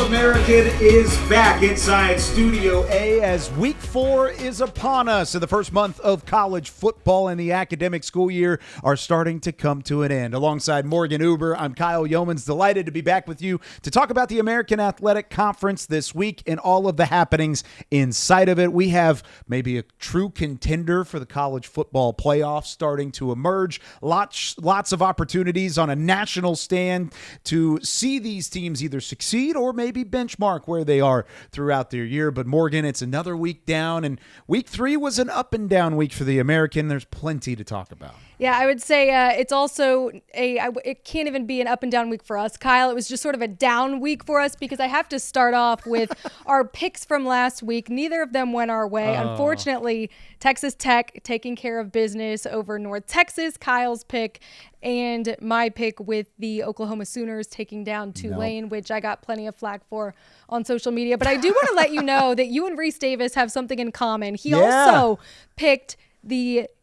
All-American is back inside Studio A as Week 4 is upon us. And the first month of college football and the academic school year are starting to come to an end. Alongside Morgan Uber, I'm Kyle Youmans. Delighted to be back with you to talk about the American Athletic Conference this week and all of the happenings inside of it. We have maybe a true contender for the college football playoffs starting to emerge. Lots of opportunities on a national stand to see these teams either succeed or maybe benchmark where they are throughout their year. But Morgan, it's another week down, and week 3 was an up and down week for the American. There's plenty to talk about. Yeah, I would say it's also it can't even be an up and down week for us, Kyle. It was just sort of a down week for us because I have to start off with our picks from last week. Neither of them went our way. Unfortunately, Texas Tech taking care of business over North Texas, Kyle's pick, and my pick with the Oklahoma Sooners taking down Tulane, which I got plenty of flack for on social media. But I do want to let you know that you and Reese Davis have something in common. He also picked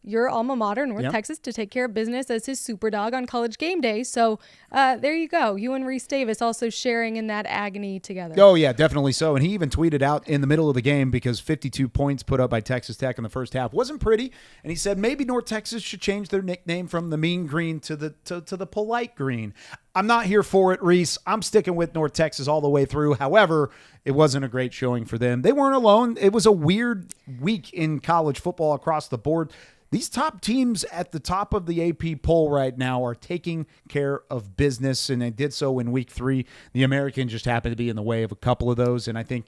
your alma mater, North Texas, to take care of business as his super dog on College Game Day. So there you go. You and Reese Davis also sharing in that agony together. Oh, yeah, definitely so. And he even tweeted out in the middle of the game because 52 points put up by Texas Tech in the first half wasn't pretty. And he said maybe North Texas should change their nickname from the mean green to the polite green. I'm not here for it, Reese. I'm sticking with North Texas all the way through. However, it wasn't a great showing for them. They weren't alone. It was a weird week in college football across the board. These top teams at the top of the AP poll right now are taking care of business, and they did so in week 3. The American just happened to be in the way of a couple of those, and I think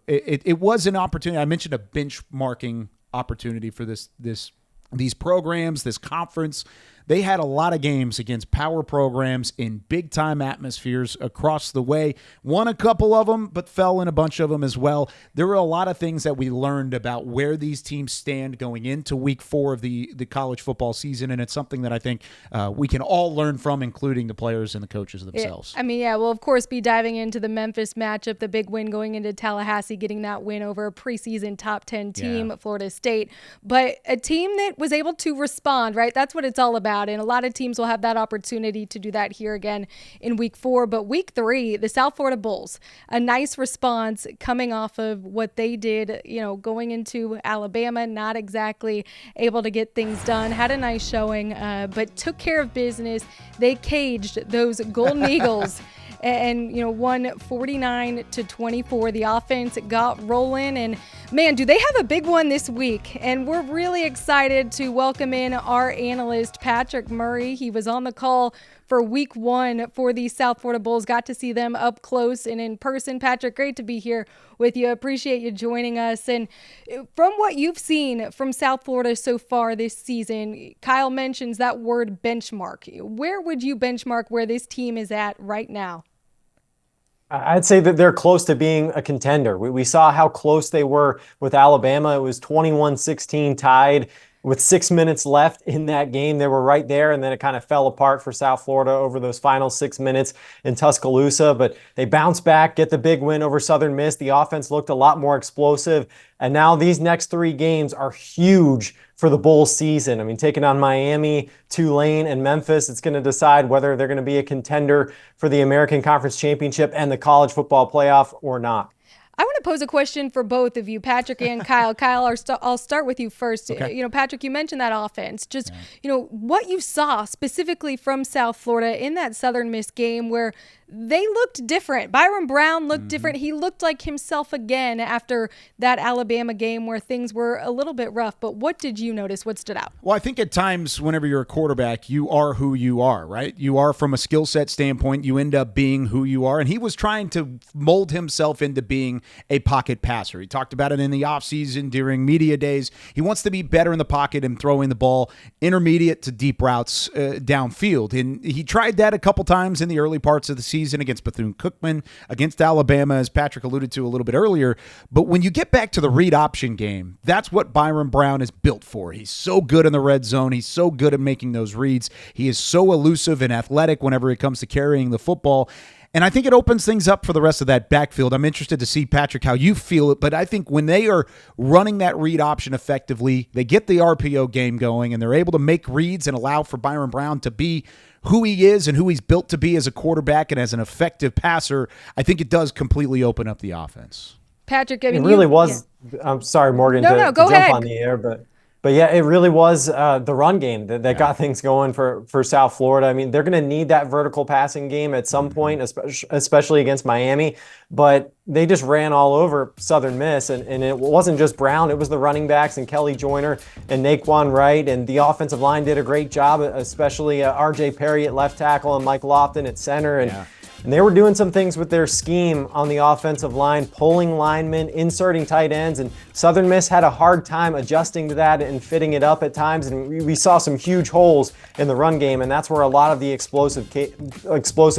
it was an opportunity. I mentioned a benchmarking opportunity for these programs, this conference. They had a lot of games against power programs in big-time atmospheres across the way. Won a couple of them, but fell in a bunch of them as well. There were a lot of things that we learned about where these teams stand going into week 4 of the college football season, and it's something that I think we can all learn from, including the players and the coaches themselves. We'll, of course, be diving into the Memphis matchup, the big win going into Tallahassee, getting that win over a preseason top 10 team, Florida State. But a team that was able to respond, right? That's what it's all about. And a lot of teams will have that opportunity to do that here again in week 4. But week 3, the South Florida Bulls, a nice response coming off of what they did, going into Alabama, not exactly able to get things done. Had a nice showing, but took care of business. They caged those Golden Eagles. And won 49-24. The offense got rolling, and man, do they have a big one this week. And we're really excited to welcome in our analyst, Patrick Murray. He was on the call for week 1 for the South Florida Bulls. Got to see them up close and in person. Patrick, great to be here with you. Appreciate you joining us. And from what you've seen from South Florida so far this season, Kyle mentions that word benchmark. Where would you benchmark where this team is at right now? I'd say that they're close to being a contender. We saw how close they were with Alabama. It was 21-16 tied with 6 minutes left in that game. They were right there, and then it kind of fell apart for South Florida over those final 6 minutes in Tuscaloosa. But they bounced back, get the big win over Southern Miss. The offense looked a lot more explosive. And now these next 3 games are huge for the Bulls season. I mean, taking on Miami, Tulane, and Memphis, it's going to decide whether they're going to be a contender for the American Conference Championship and the college football playoff or not. I want to pose a question for both of you, Patrick and Kyle. Kyle, I'll start with you first. Okay. Patrick, you mentioned that offense. Just, what you saw specifically from South Florida in that Southern Miss game where they looked different. Byron Brown looked different. He looked like himself again after that Alabama game where things were a little bit rough. But what did you notice? What stood out? Well, I think at times whenever you're a quarterback, you are who you are, right? You are from a skill set standpoint. You end up being who you are. And he was trying to mold himself into being a pocket passer. He talked about it in the offseason during media days. He wants to be better in the pocket and throwing the ball intermediate to deep routes downfield. And he tried that a couple times in the early parts of the season against Bethune-Cookman, against Alabama, as Patrick alluded to a little bit earlier. But when you get back to the read option game, that's what Byron Brown is built for. He's so good in the red zone. He's so good at making those reads. He is so elusive and athletic whenever it comes to carrying the football. And I think it opens things up for the rest of that backfield. I'm interested to see, Patrick, how you feel it. But I think when they are running that read option effectively, they get the RPO game going, and they're able to make reads and allow for Byron Brown to be who he is and who he's built to be as a quarterback and as an effective passer. I think it does completely open up the offense. Patrick, I mean, it really was. Yeah. I'm sorry, Morgan, to go jump ahead. on the air, but yeah, it really was the run game that got things going for South Florida. I mean, they're going to need that vertical passing game at some point, especially against Miami. But they just ran all over Southern Miss, and it wasn't just Brown. It was the running backs and Kelly Joyner and Naquan Wright, and the offensive line did a great job, especially R.J. Perry at left tackle and Mike Lofton at center. And they were doing some things with their scheme on the offensive line, pulling linemen, inserting tight ends, and Southern Miss had a hard time adjusting to that and fitting it up at times. And we saw some huge holes in the run game, and that's where a lot of the explosive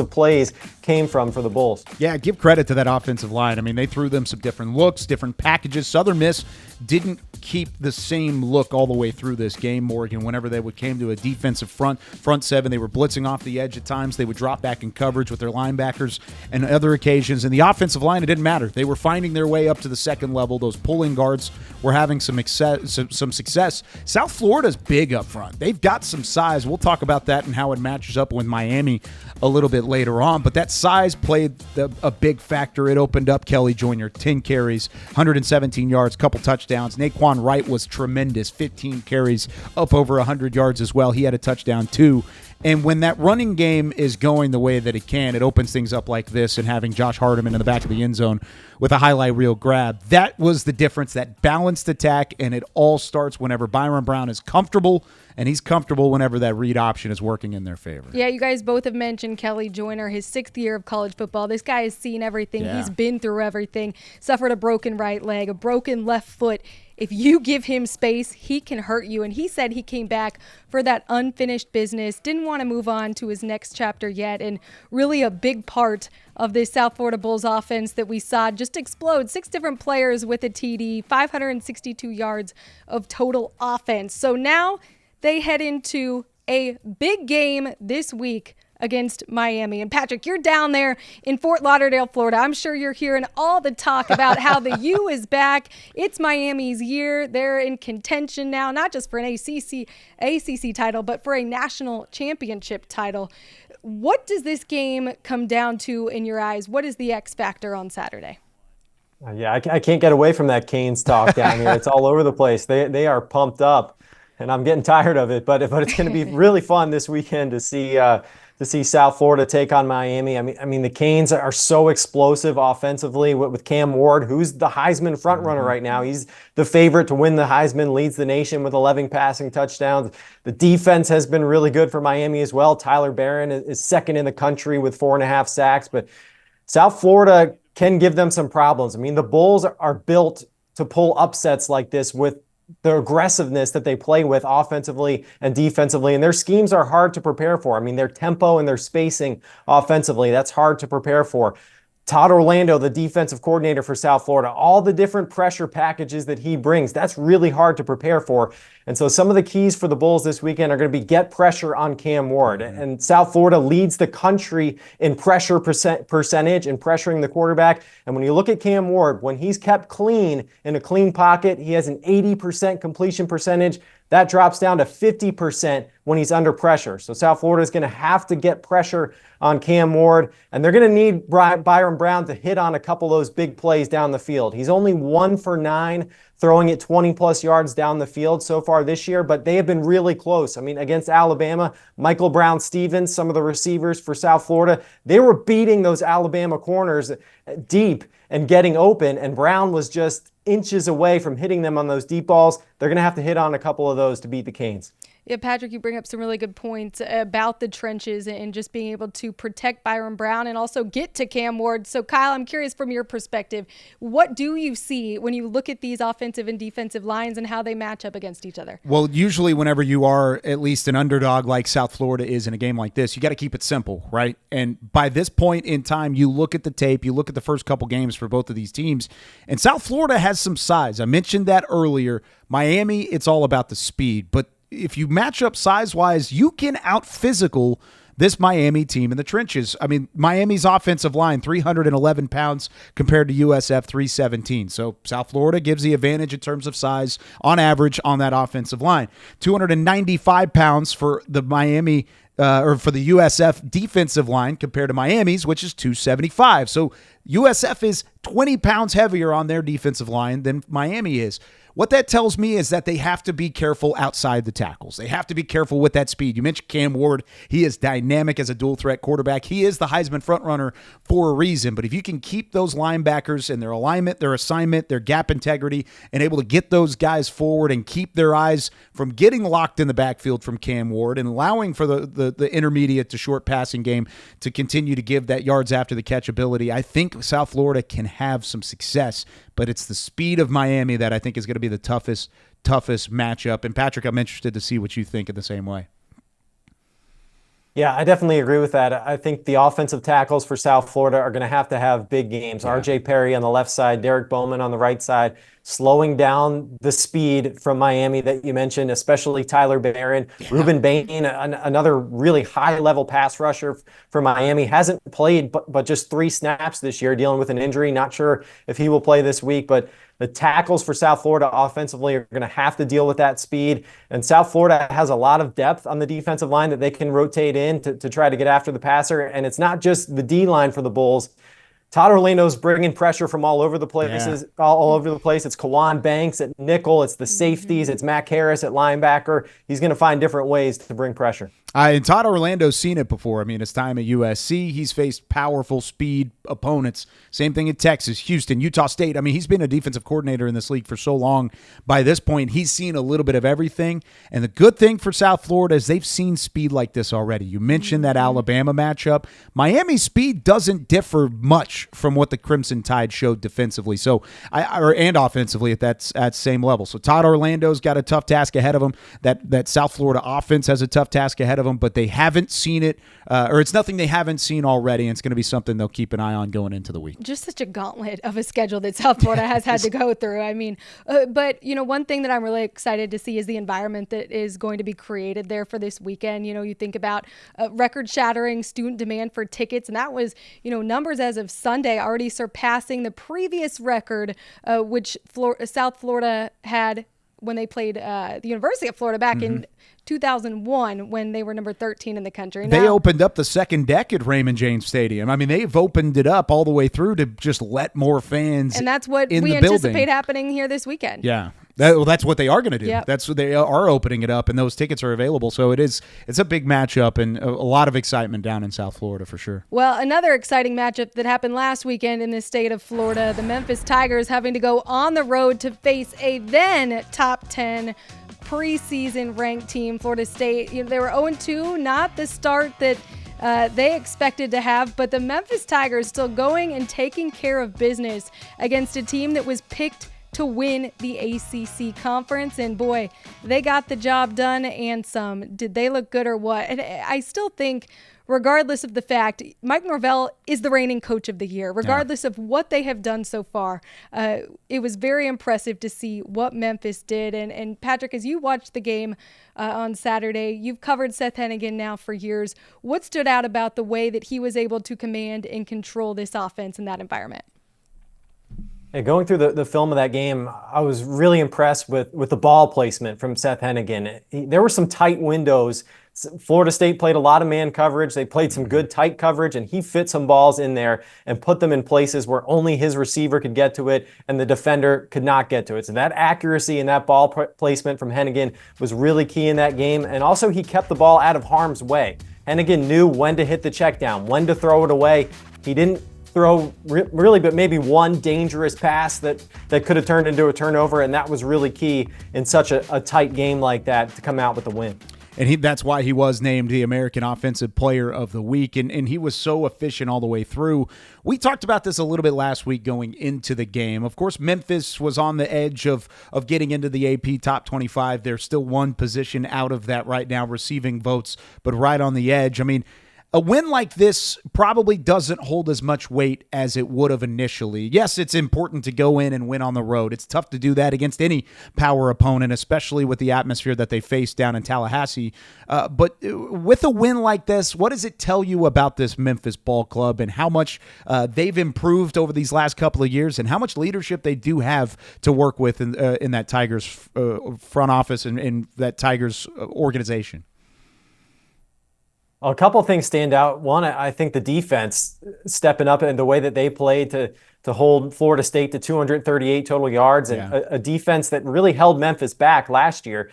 plays came from for the Bulls. Yeah, give credit to that offensive line. I mean, they threw them some different looks, different packages. Southern Miss didn't keep the same look all the way through this game, Morgan. Whenever they came to a defensive front seven, they were blitzing off the edge at times. They would drop back in coverage with their linebackers and other occasions. And the offensive line, it didn't matter. They were finding their way up to the second level. Those pulling guards were having some success. South Florida's big up front. They've got some size. We'll talk about that and how it matches up with Miami a little bit later on. But that size played a big factor. It opened up Kelly Joyner, 10 carries, 117 yards, couple touchdowns. Naquan Wright was tremendous, 15 carries, up over 100 yards as well. He had a touchdown too. And when that running game is going the way that it can, it opens things up like this, and having Josh Hardiman in the back of the end zone with a highlight reel grab. That was the difference, that balanced attack, and it all starts whenever Byron Brown is comfortable, and he's comfortable whenever that read option is working in their favor. Yeah, you guys both have mentioned Kelly Joyner, his 6th year of college football. This guy has seen everything. Yeah. He's been through everything, suffered a broken right leg, a broken left foot. If you give him space, he can hurt you. And he said he came back for that unfinished business, didn't want to move on to his next chapter yet. And really a big part of this South Florida Bulls offense that we saw just explode. 6 different players with a TD, 562 yards of total offense. So now they head into a big game this week against Miami. And Patrick, you're down there in Fort Lauderdale, Florida. I'm sure you're hearing all the talk about how the U is back. It's Miami's year. They're in contention now, not just for an ACC title, but for a national championship title. What does this game come down to in your eyes? What is the X factor on Saturday? Yeah, I can't get away from that Canes talk down here. It's all over the place. They are pumped up, and I'm getting tired of it. But it's going to be really fun this weekend to see South Florida take on Miami. I mean, the Canes are so explosive offensively with Cam Ward, who's the Heisman frontrunner right now. He's the favorite to win the Heisman, leads the nation with 11 passing touchdowns. The defense has been really good for Miami as well. Tyler Barron is second in the country with 4.5 sacks. But South Florida can give them some problems. I mean, the Bulls are built to pull upsets like this with the aggressiveness that they play with offensively and defensively, and their schemes are hard to prepare for. I mean, their tempo and their spacing offensively, that's hard to prepare for. Todd Orlando, the defensive coordinator for South Florida, all the different pressure packages that he brings, that's really hard to prepare for. And so some of the keys for the Bulls this weekend are going to be get pressure on Cam Ward. And South Florida leads the country in pressure percentage and pressuring the quarterback. And when you look at Cam Ward, when he's kept clean in a clean pocket, he has an 80% completion percentage. That drops down to 50% when he's under pressure. So South Florida is going to have to get pressure on Cam Ward, and they're going to need Byron Brown to hit on a couple of those big plays down the field. He's only 1 for 9 throwing it 20-plus yards down the field so far this year, but they have been really close. I mean, against Alabama, Michael Brown-Stevens, some of the receivers for South Florida, they were beating those Alabama corners deep and getting open, and Brown was just inches away from hitting them on those deep balls. They're going to have to hit on a couple of those to beat the Canes. Yeah, Patrick, you bring up some really good points about the trenches and just being able to protect Byron Brown and also get to Cam Ward. So, Kyle, I'm curious from your perspective, what do you see when you look at these offensive and defensive lines and how they match up against each other? Well, usually whenever you are at least an underdog like South Florida is in a game like this, you got to keep it simple, right? And by this point in time, you look at the tape, you look at the first couple games for both of these teams, and South Florida has some size. I mentioned that earlier. Miami, it's all about the speed, but if you match up size-wise, you can out-physical this Miami team in the trenches. I mean, Miami's offensive line, 311 pounds compared to USF 317. So South Florida gives the advantage in terms of size on average on that offensive line. 295 pounds for the Miami or for the USF defensive line compared to Miami's, which is 275. So USF is 20 pounds heavier on their defensive line than Miami is. What that tells me is that they have to be careful outside the tackles. They have to be careful with that speed. You mentioned Cam Ward. He is dynamic as a dual threat quarterback. He is the Heisman frontrunner for a reason. But if you can keep those linebackers in their alignment, their assignment, their gap integrity, and able to get those guys forward and keep their eyes from getting locked in the backfield from Cam Ward and allowing for the intermediate to short passing game to continue to give that yards after the catch ability, I think South Florida can have some success. But it's the speed of Miami that I think is going to be the toughest matchup. And Patrick, I'm interested to see what you think in the same way. Yeah, I definitely agree with that. I think the offensive tackles for South Florida are going to have big games. Yeah. RJ Perry on the left side, Derek Bowman on the right side, slowing down the speed from Miami that you mentioned, especially Tyler Barron. Yeah. Ruben Bain, another really high-level pass rusher for Miami, hasn't played but just 3 snaps this year, dealing with an injury. Not sure if he will play this week, but the tackles for South Florida offensively are going to have to deal with that speed. And South Florida has a lot of depth on the defensive line that they can rotate in to try to get after the passer. And it's not just the D-line for the Bulls. Todd Orlando's bringing pressure from all over the place. All over the place. It's Kawan Banks at nickel. It's the safeties. It's Mac Harris at linebacker. He's going to find different ways to bring pressure. And Todd Orlando's seen it before. I mean, his time at USC, he's faced powerful speed opponents. Same thing at Texas, Houston, Utah State. I mean, he's been a defensive coordinator in this league for so long. By this point, he's seen a little bit of everything. And the good thing for South Florida is they've seen speed like this already. You mentioned that Alabama matchup. Miami's speed doesn't differ much from what the Crimson Tide showed defensively, and offensively at that same level. So Todd Orlando's got a tough task ahead of him. That South Florida offense has a tough task ahead of them, but they haven't seen it, or it's nothing they haven't seen already, and it's going to be something they'll keep an eye on going into the week. Just such a gauntlet of a schedule that South Florida has had to go through. I mean, but, one thing that I'm really excited to see is the environment that is going to be created there for this weekend. You think about record-shattering student demand for tickets, and that was, numbers as of Sunday already surpassing the previous record, which South Florida had when they played the University of Florida back in 2001 when they were number 13 in the country. They opened up the second deck at Raymond James Stadium. I mean, they've opened it up all the way through to just let more fans in the building. And that's what we anticipate happening here this weekend. Yeah. That's what they are going to do. Yep. That's what they are opening it up, and those tickets are available. So it's a big matchup and a lot of excitement down in South Florida for sure. Well, another exciting matchup that happened last weekend in the state of Florida, the Memphis Tigers having to go on the road to face a then top 10 preseason ranked team, Florida State. They were 0-2, not the start that they expected to have, but the Memphis Tigers still going and taking care of business against a team that was picked to win the ACC conference. And boy, they got the job done and some. Did they look good or what? And I still think, regardless of the fact, Mike Norvell is the reigning coach of the year, regardless of what they have done so far. It was very impressive to see what Memphis did. And Patrick, as you watched the game on Saturday, you've covered Seth Henigan now for years. What stood out about the way that he was able to command and control this offense in that environment? Going through the film of that game, I was really impressed with the ball placement from Seth Henigan. There were some tight windows. Florida State played a lot of man coverage. They played some good tight coverage, and he fit some balls in there and put them in places where only his receiver could get to it and the defender could not get to it. So that accuracy and that ball placement from Henigan was really key in that game. And also he kept the ball out of harm's way. Henigan knew when to hit the check down, when to throw it away. He didn't throw really but maybe one dangerous pass that could have turned into a turnover, and that was really key in such a tight game like that to come out with the win. And that's why he was named the American Offensive Player of the Week, and he was so efficient all the way through. We talked about this a little bit last week going into the game. Of course, Memphis was on the edge of getting into the AP Top 25. They're still one position out of that right now, receiving votes, but right on the edge. I mean, a win like this probably doesn't hold as much weight as it would have initially. Yes, it's important to go in and win on the road. It's tough to do that against any power opponent, especially with the atmosphere that they face down in Tallahassee. But with a win like this, what does it tell you about this Memphis ball club and how much they've improved over these last couple of years and how much leadership they do have to work with in that Tigers front office and in that Tigers organization? A couple of things stand out. One, I think the defense stepping up in the way that they played to hold Florida State to 238 total yards, and a defense that really held Memphis back last year.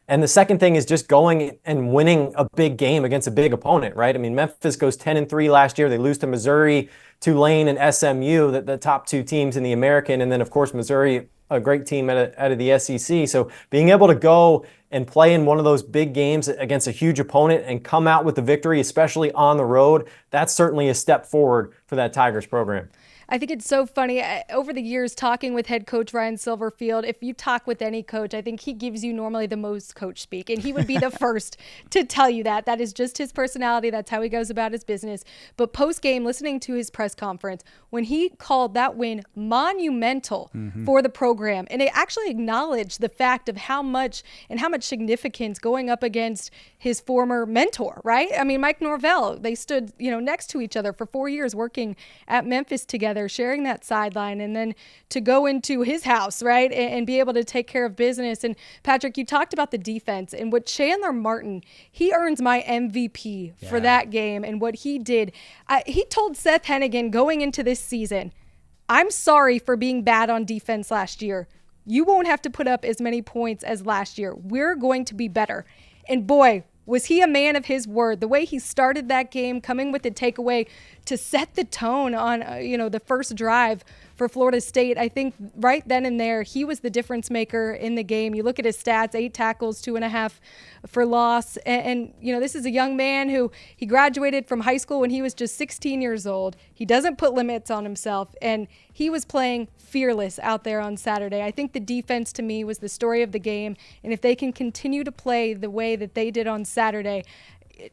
And the second thing is just going and winning a big game against a big opponent, right? I mean, Memphis goes 10-3 last year. They lose to Missouri, Tulane, and SMU, the top two teams in the American. And then, of course, Missouri, a great team out of the SEC. So being able to go and play in one of those big games against a huge opponent and come out with the victory, especially on the road, that's certainly a step forward for that Tigers program. I think it's so funny. Over the years, talking with head coach Ryan Silverfield, if you talk with any coach, I think he gives you normally the most coach speak, and he would be the first to tell you that. That is just his personality. That's how he goes about his business. But post-game, listening to his press conference, when he called that win monumental for the program, and it actually acknowledged the fact of how much significance going up against his former mentor, right? I mean, Mike Norvell, they stood, next to each other for 4 years working at Memphis together, sharing that sideline, and then to go into his house, right, and be able to take care of business. And Patrick, you talked about the defense and what Chandler Martin, he earns my MVP for that game and what he did. He told Seth Henigan going into this season, I'm sorry for being bad on defense last year. You won't have to put up as many points as last year. We're going to be better. And boy, was he a man of his word. The way he started that game, coming with the takeaway to set the tone on, the first drive for Florida State. I think right then and there, he was the difference maker in the game. You look at his stats, 8 tackles, 2.5 for loss. And this is a young man who he graduated from high school when he was just 16 years old. He doesn't put limits on himself, and he was playing fearless out there on Saturday. I think the defense, to me, was the story of the game. And if they can continue to play the way that they did on Saturday,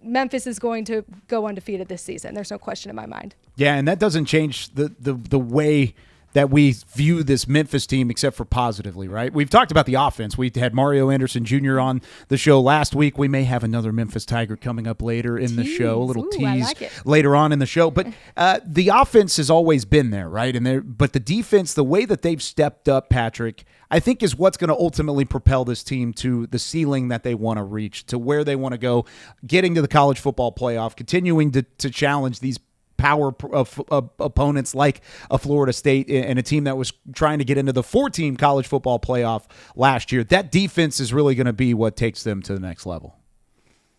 Memphis is going to go undefeated this season. There's no question in my mind. Yeah, and that doesn't change the way that we view this Memphis team except for positively, right? We've talked about the offense. We had Mario Anderson Jr. on the show last week. We may have another Memphis Tiger coming up later in the show, a little tease later on in the show. But the offense has always been there, right? But the defense, the way that they've stepped up, Patrick, I think is what's going to ultimately propel this team to the ceiling that they want to reach, to where they want to go, getting to the college football playoff, continuing to challenge these power of opponents like a Florida State and a team that was trying to get into the 4-team college football playoff last year. That defense is really going to be what takes them to the next level.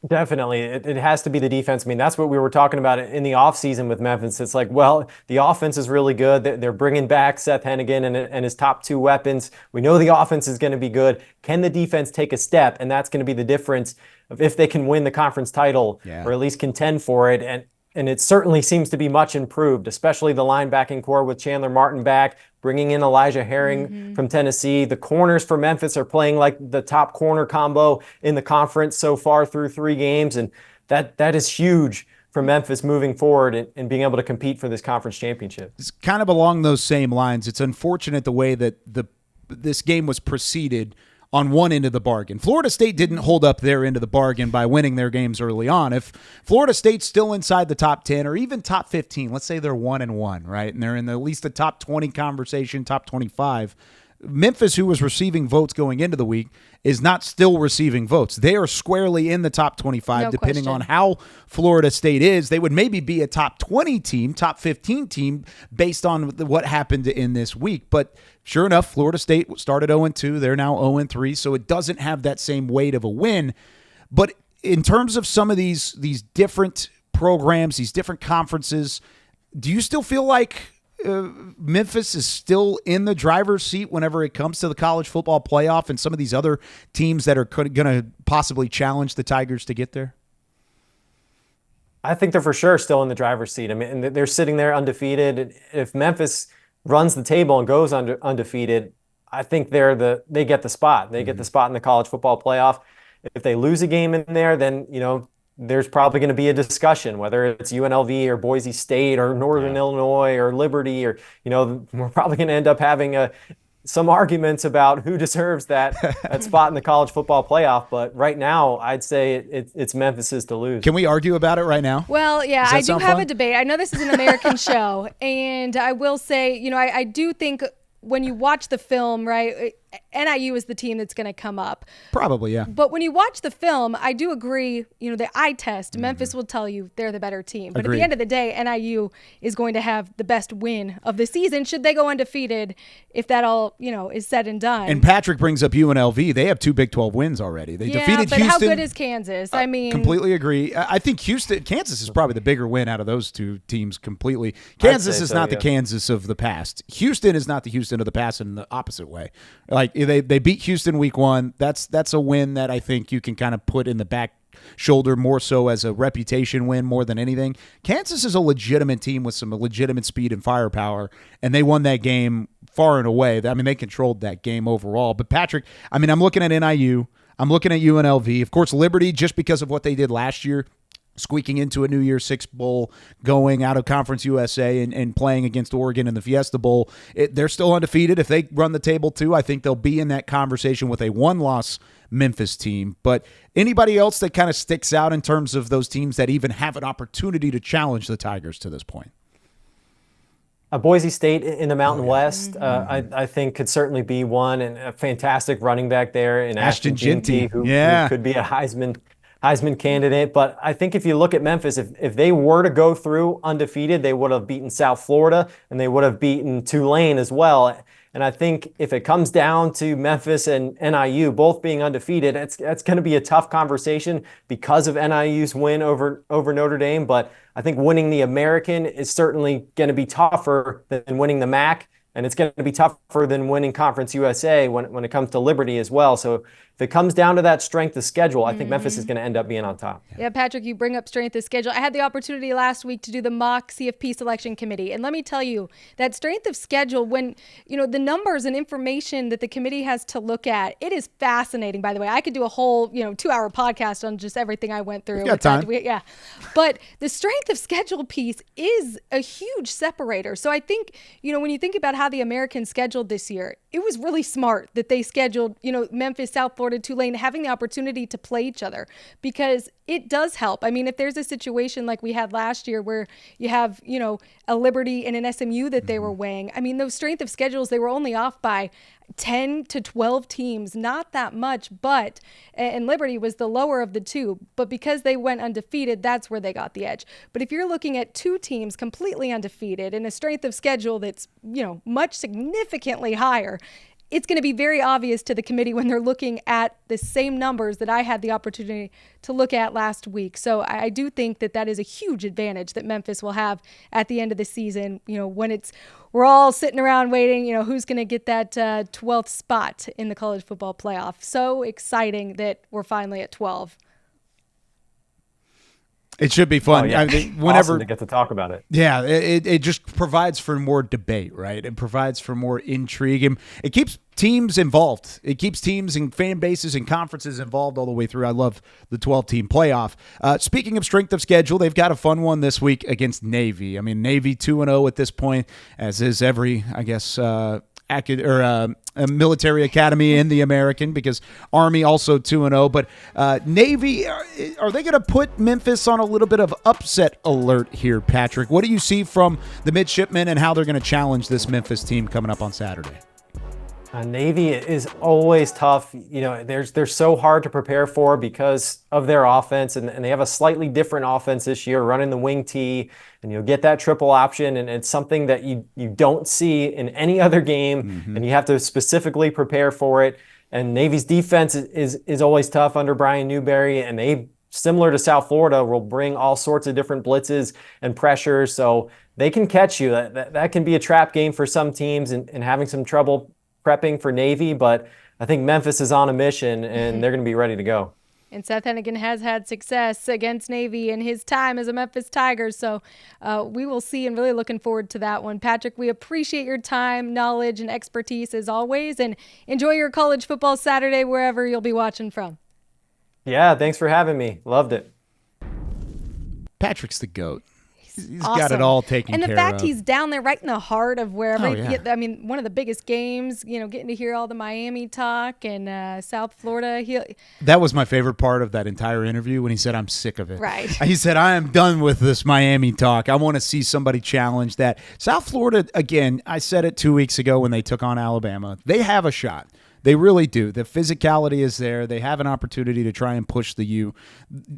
Definitely. It has to be the defense. I mean, that's what we were talking about in the offseason with Memphis. It's like, well, the offense is really good. They're bringing back Seth Henigan and his top 2 weapons. We know the offense is going to be good. Can the defense take a step? And that's going to be the difference of if they can win the conference title or at least contend for it. And it certainly seems to be much improved, especially the linebacking core with Chandler Martin back, bringing in Elijah Herring from Tennessee. The corners for Memphis are playing like the top corner combo in the conference so far through 3 games. And that is huge for Memphis moving forward and being able to compete for this conference championship. It's kind of along those same lines. It's unfortunate the way that this game was preceded on one end of the bargain. Florida State didn't hold up their end of the bargain by winning their games early on. If Florida State's still inside the top 10 or even top 15, let's say they're 1-1, right? And they're in at least the top 20 conversation, top 25. Memphis, who was receiving votes going into the week, is not still receiving votes. They are squarely in the top 25, depending on how Florida State is. They would maybe be a top 20 team, top 15 team, based on what happened in this week. But sure enough, Florida State started 0-2. They're now 0-3, so it doesn't have that same weight of a win. But in terms of some of these different programs, these different conferences, do you still feel like Memphis is still in the driver's seat whenever it comes to the college football playoff and some of these other teams that are going to possibly challenge the Tigers to get there? I think they're for sure still in the driver's seat. I mean, they're sitting there undefeated. If Memphis runs the table and goes undefeated, I think they get the spot. They get the spot in the college football playoff. If they lose a game in there, then, there's probably going to be a discussion, whether it's UNLV or Boise State or Northern Illinois or Liberty, or, we're probably going to end up having some arguments about who deserves that spot in the college football playoff. But right now, I'd say it's Memphis's to lose. Can we argue about it right now? Well, yeah, I do have a debate. I know this is an American show, and I will say, I do think when you watch the film, right, NIU is the team that's going to come up. Probably, yeah. But when you watch the film, I do agree, the eye test, Memphis will tell you they're the better team. But Agreed. at the end of the day, NIU is going to have the best win of the season should they go undefeated, if that all, is said and done. And Patrick brings up UNLV. They have 2 Big 12 wins already. They defeated but Houston. How good is Kansas? I mean, completely agree. I think Kansas is probably the bigger win out of those 2 teams completely. Kansas is not the Kansas of the past. Houston is not the Houston of the past in the opposite way. Like they beat Houston week 1. That's a win that I think you can kind of put in the back shoulder more so as a reputation win more than anything. Kansas is a legitimate team with some legitimate speed and firepower, and they won that game far and away. I mean, they controlled that game overall. But Patrick, I'm looking at NIU. I'm looking at UNLV. Of course, Liberty, just because of what they did last year, squeaking into a New Year's Six Bowl, going out of Conference USA and playing against Oregon in the Fiesta Bowl. They're still undefeated. If they run the table too, I think they'll be in that conversation with a one-loss Memphis team. But anybody else that kind of sticks out in terms of those teams that even have an opportunity to challenge the Tigers to this point? Boise State in the Mountain West, I think could certainly be one, and a fantastic running back there in Ashton Jeanty, who could be a Heisman candidate. But I think if you look at Memphis, if they were to go through undefeated, they would have beaten South Florida and they would have beaten Tulane as well. And I think if it comes down to Memphis and NIU both being undefeated, that's going to be a tough conversation because of NIU's win over Notre Dame. But I think winning the American is certainly going to be tougher than winning the MAC. And it's going to be tougher than winning Conference USA when it comes to Liberty as well. So if it comes down to that strength of schedule, I think Memphis is going to end up being on top. Yeah, Patrick, you bring up strength of schedule. I had the opportunity last week to do the mock CFP selection committee. And let me tell you, that strength of schedule, when, the numbers and information that the committee has to look at, it is fascinating, by the way. I could do a whole, 2-hour podcast on just everything I went through. Got time. Yeah. But the strength of schedule piece is a huge separator. So I think, when you think about how the Americans scheduled this year, it was really smart that they scheduled, Memphis, South Florida, Tulane, having the opportunity to play each other, because it does help. I mean, if there's a situation like we had last year where you have, a Liberty and an SMU that they were weighing, I mean, those strength of schedules, they were only off by 10 to 12 teams, not that much, and Liberty was the lower of the 2, but because they went undefeated, that's where they got the edge. But if you're looking at 2 teams completely undefeated and a strength of schedule that's, much significantly higher, it's going to be very obvious to the committee when they're looking at the same numbers that I had the opportunity to look at last week. So I do think that is a huge advantage that Memphis will have at the end of the season, when we're all sitting around waiting, who's going to get that 12th spot in the college football playoff. So exciting that we're finally at 12. It should be fun. Oh, yeah. Whenever awesome to get to talk about it. Yeah, it just provides for more debate, right? It provides for more intrigue, and it keeps teams involved. It keeps teams and fan bases and conferences involved all the way through. I love the 12-team playoff. Speaking of strength of schedule, they've got a fun one this week against Navy. I mean, Navy 2-0 at this point, as is every, I guess, a military academy in the American, because Army also 2-0. But Navy, are they going to put Memphis on a little bit of upset alert here, Patrick? What do you see from the midshipmen and how they're going to challenge this Memphis team coming up on Saturday? Navy is always tough. They're so hard to prepare for because of their offense, and they have a slightly different offense this year, running the wing T, and you'll get that triple option, and it's something that you don't see in any other game, and you have to specifically prepare for it. And Navy's defense is always tough under Brian Newberry, and they, similar to South Florida, will bring all sorts of different blitzes and pressures, so they can catch you. That can be a trap game for some teams, and having some trouble prepping for Navy, but I think Memphis is on a mission and they're going to be ready to go. And Seth Henigan has had success against Navy in his time as a Memphis Tiger, so we will see, and really looking forward to that one. Patrick, we appreciate your time, knowledge, and expertise as always, and enjoy your college football Saturday wherever you'll be watching from. Yeah, thanks for having me. Loved it. Patrick's the GOAT. He's awesome. got it all taken care of. And the fact he's down there right in the heart of wherever. Oh, yeah. I mean, one of the biggest games, getting to hear all the Miami talk and South Florida. That was my favorite part of that entire interview when he said, I'm sick of it. Right. He said, I am done with this Miami talk. I want to see somebody challenge that. South Florida, again, I said it 2 weeks ago when they took on Alabama. They have a shot. They really do. The physicality is there. They have an opportunity to try and push the U.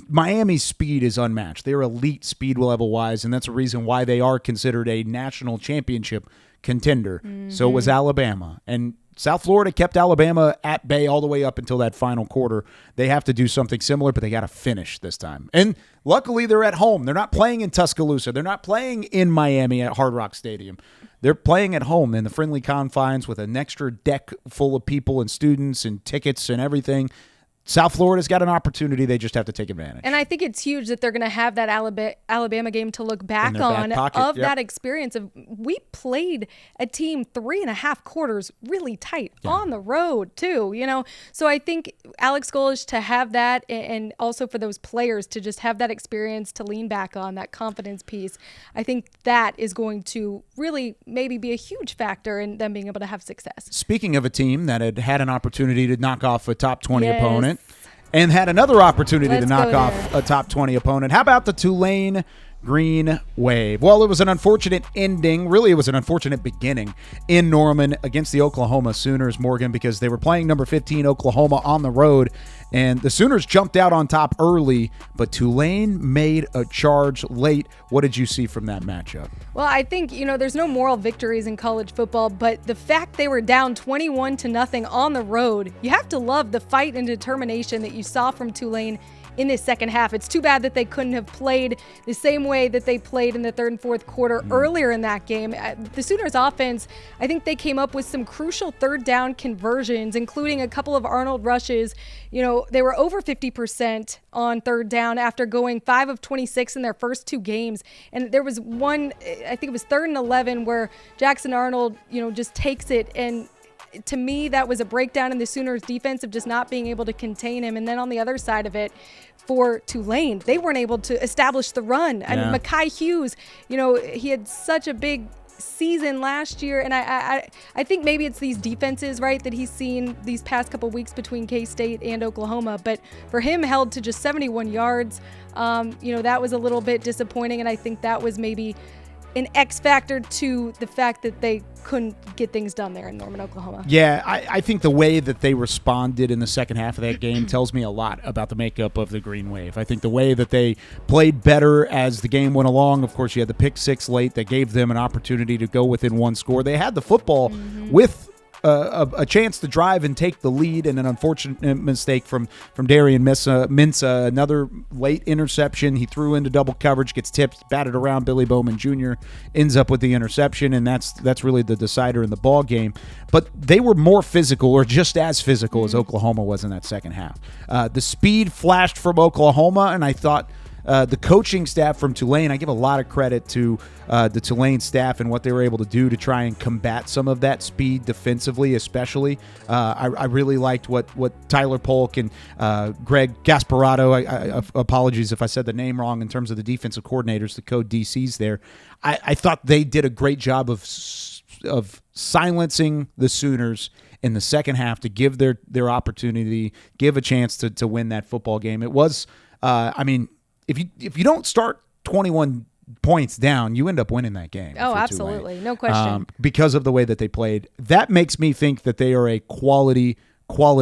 Miami's speed is unmatched. They're elite speed level-wise, and that's a reason why they are considered a national championship contender. Mm-hmm. So was Alabama. And South Florida kept Alabama at bay all the way up until that final quarter. They have to do something similar, but they got to finish this time. And luckily, they're at home. They're not playing in Tuscaloosa. They're not playing in Miami at Hard Rock Stadium. They're playing at home in the friendly confines with an extra deck full of people and students and tickets and everything. South Florida's got an opportunity. They just have to take advantage. And I think it's huge that they're going to have that Alabama game to look back on that experience of we played a team 3.5 quarters really tight on the road too, So I think Alex Golesh to have that and also for those players to just have that experience to lean back on, that confidence piece, I think that is going to really maybe be a huge factor in them being able to have success. Speaking of a team that had an opportunity to knock off a top 20 opponent, and had another opportunity to knock off a top 20 opponent. How about the Tulane Green Wave? Well, it was an unfortunate ending. Really, it was an unfortunate beginning in Norman against the Oklahoma Sooners, Morgan, because they were playing number 15 Oklahoma on the road, and the Sooners jumped out on top early, but Tulane made a charge late. What did you see from that matchup? Well, I think, there's no moral victories in college football, but the fact they were down 21-0 on the road, you have to love the fight and determination that you saw from Tulane in this second half. It's too bad that they couldn't have played the same way that they played in the third and fourth quarter earlier in that game. The Sooners offense, I think they came up with some crucial third down conversions, including a couple of Arnold rushes. They were over 50% on third down after going 5 of 26 in their first 2 games. And there was one, I think it was 3rd and 11, where Jackson Arnold, just takes it, and to me, that was a breakdown in the Sooners' defense of just not being able to contain him. And then on the other side of it, for Tulane, they weren't able to establish the run. I mean, Mekhi Hughes, he had such a big season last year, and I think maybe it's these defenses, right, that he's seen these past couple weeks between K-State and Oklahoma. But for him, held to just 71 yards, that was a little bit disappointing, and I think that was maybe an X factor to the fact that they couldn't get things done there in Norman, Oklahoma. Yeah, I think the way that they responded in the second half of that game tells me a lot about the makeup of the Green Wave. I think the way that they played better as the game went along, of course, you had the pick six late that gave them an opportunity to go within one score. They had the football with a chance to drive and take the lead, and an unfortunate mistake from Darian Mensah, another late interception. He threw into double coverage, gets tipped, batted around. Billy Bowman Jr. ends up with the interception, and that's really the decider in the ball game. But they were more physical, or just as physical as Oklahoma was in that second half. The speed flashed from Oklahoma, and I thought the coaching staff from Tulane, I give a lot of credit to the Tulane staff and what they were able to do to try and combat some of that speed defensively, especially. I really liked what Tyler Polk and Greg Gasparato, apologies if I said the name wrong in terms of the defensive coordinators, the co-DCs there. I thought they did a great job of silencing the Sooners in the second half to give their opportunity, give a chance to win that football game. It was, if you don't start 21 points down, you end up winning that game. Oh, absolutely. Tulane. No question. Because of the way that they played. That makes me think that they are a quality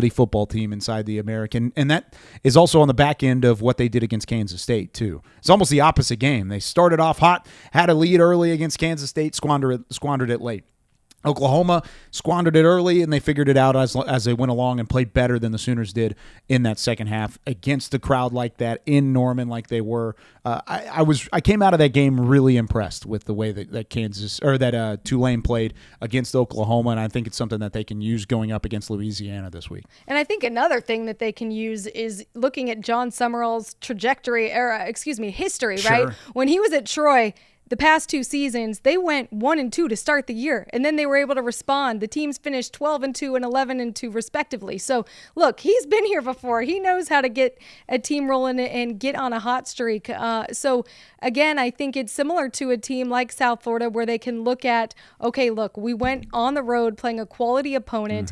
football team inside the American, and that is also on the back end of what they did against Kansas State, too. It's almost the opposite game. They started off hot, had a lead early against Kansas State, squandered it late. Oklahoma squandered it early, and they figured it out as they went along and played better than the Sooners did in that second half against the crowd like that in Norman, like they were. I came out of that game really impressed with the way that Tulane played against Oklahoma, and I think it's something that they can use going up against Louisiana this week. And I think another thing that they can use is looking at John Summerall's history, Sure. right? When he was at Troy, the past 2 seasons, they went 1-2 to start the year, and then they were able to respond. The teams finished 12-2 and 11-2 respectively. So, look, he's been here before. He knows how to get a team rolling and get on a hot streak. So, again, I think it's similar to a team like South Florida where they can look at, okay, look, we went on the road playing a quality opponent.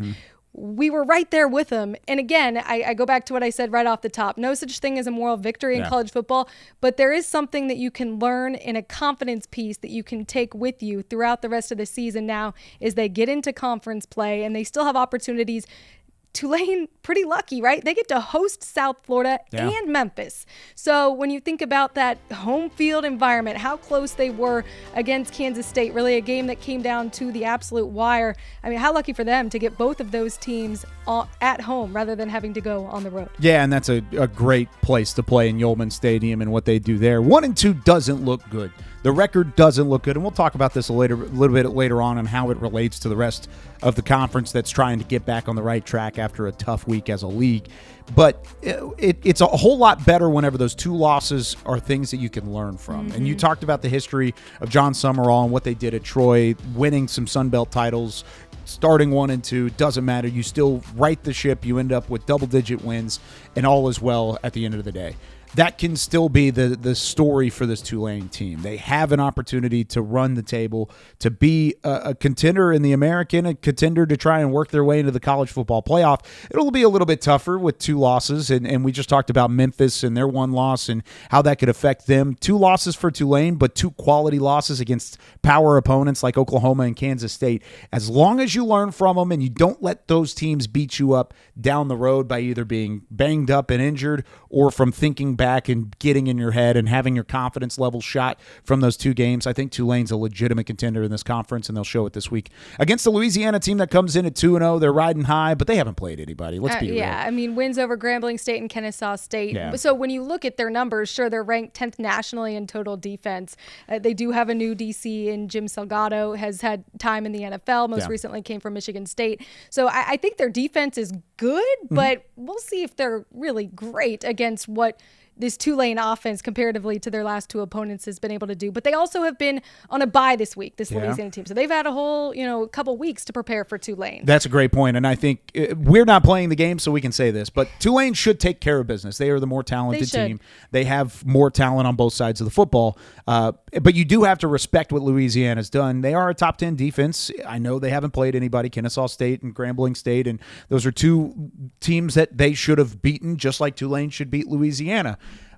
We were right there with them. And again, I go back to what I said right off the top. No such thing as a moral victory in college football, but there is something that you can learn in a confidence piece that you can take with you throughout the rest of the season now as they get into conference play and they still have opportunities. Tulane, pretty lucky, right? They get to host South Florida and Memphis. So when you think about that home field environment, how close they were against Kansas State, really a game that came down to the absolute wire. I mean, how lucky for them to get both of those teams at home rather than having to go on the road. Yeah, and that's a great place to play in Youmans Stadium and what they do there. 1-2 doesn't look good. The record doesn't look good, and we'll talk about this a little bit later on how it relates to the rest of the conference that's trying to get back on the right track after a tough week as a league. But it's a whole lot better whenever those 2 losses are things that you can learn from. And you talked about the history of John Summerall and what they did at Troy, winning some Sun Belt titles, starting 1-2, doesn't matter. You still right the ship. You end up with double-digit wins, and all is well at the end of the day. That can still be the story for this Tulane team. They have an opportunity to run the table, to be a contender in the American, a contender to try and work their way into the college football playoff. It'll be a little bit tougher with 2 losses, and we just talked about Memphis and their 1 loss and how that could affect them. 2 losses for Tulane, but 2 quality losses against power opponents like Oklahoma and Kansas State. As long as you learn from them and you don't let those teams beat you up down the road by either being banged up and injured or from thinking back and getting in your head and having your confidence level shot from those 2 games, I think Tulane's a legitimate contender in this conference, and they'll show it this week against the Louisiana team that comes in at 2-0. They're riding high, but they haven't played anybody. Let's be real. Yeah, I mean, wins over Grambling State and Kennesaw State. Yeah. So when you look at their numbers, sure, they're ranked 10th nationally in total defense. They do have a new DC in Jim Salgado, has had time in the NFL, most recently came from Michigan State. So I think their defense is good, but we'll see if they're really great against what this Tulane offense comparatively to their last 2 opponents has been able to do. But they also have been on a bye this week, this Louisiana team. So they've had a whole, couple weeks to prepare for Tulane. That's a great point. And I think we're not playing the game, so we can say this. But Tulane should take care of business. They are the more talented team. They have more talent on both sides of the football. But you do have to respect what Louisiana's done. They are a top 10 defense. I know they haven't played anybody, Kennesaw State and Grambling State. And those are 2 teams that they should have beaten, just like Tulane should beat Louisiana.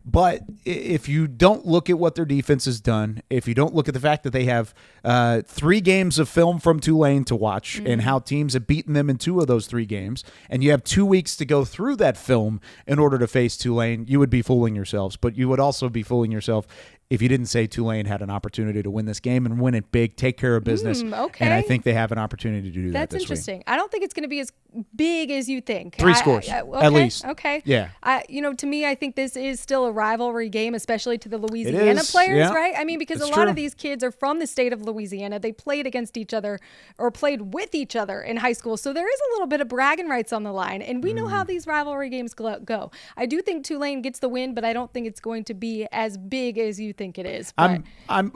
But if you don't look at what their defense has done, if you don't look at the fact that they have 3 games of film from Tulane to watch and how teams have beaten them in 2 of those 3 games, and you have 2 weeks to go through that film in order to face Tulane, you would be fooling yourselves. But you would also be fooling yourself if you didn't say Tulane had an opportunity to win this game and win it big, take care of business. Okay. And I think they have an opportunity to do that this week. That's interesting. I don't think it's going to be as big as you think. 3 scores, at least. Okay. Yeah. To me, I think this is still a rivalry game, especially to the Louisiana players, right? I mean, because a lot of these kids are from the state of Louisiana. They played against each other or played with each other in high school. So there is a little bit of bragging rights on the line. And we know how these rivalry games go. I do think Tulane gets the win, but I don't think it's going to be as big as you think it is. But I'm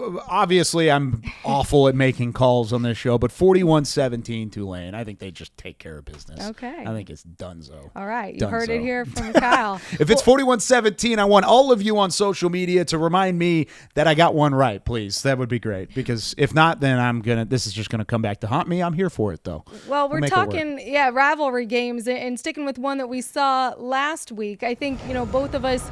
awful at making calls on this show, but 41-17 Tulane. I think they just take care of business. Okay. I think it's donezo. All right. You heard it here from Kyle. If it's 41-17, I want all of you on social media to remind me that I got one right, please. That would be great, because if not, then this is just going to come back to haunt me. I'm here for it, though. Well, we're talking, rivalry games, and sticking with one that we saw last week. I think, both of us,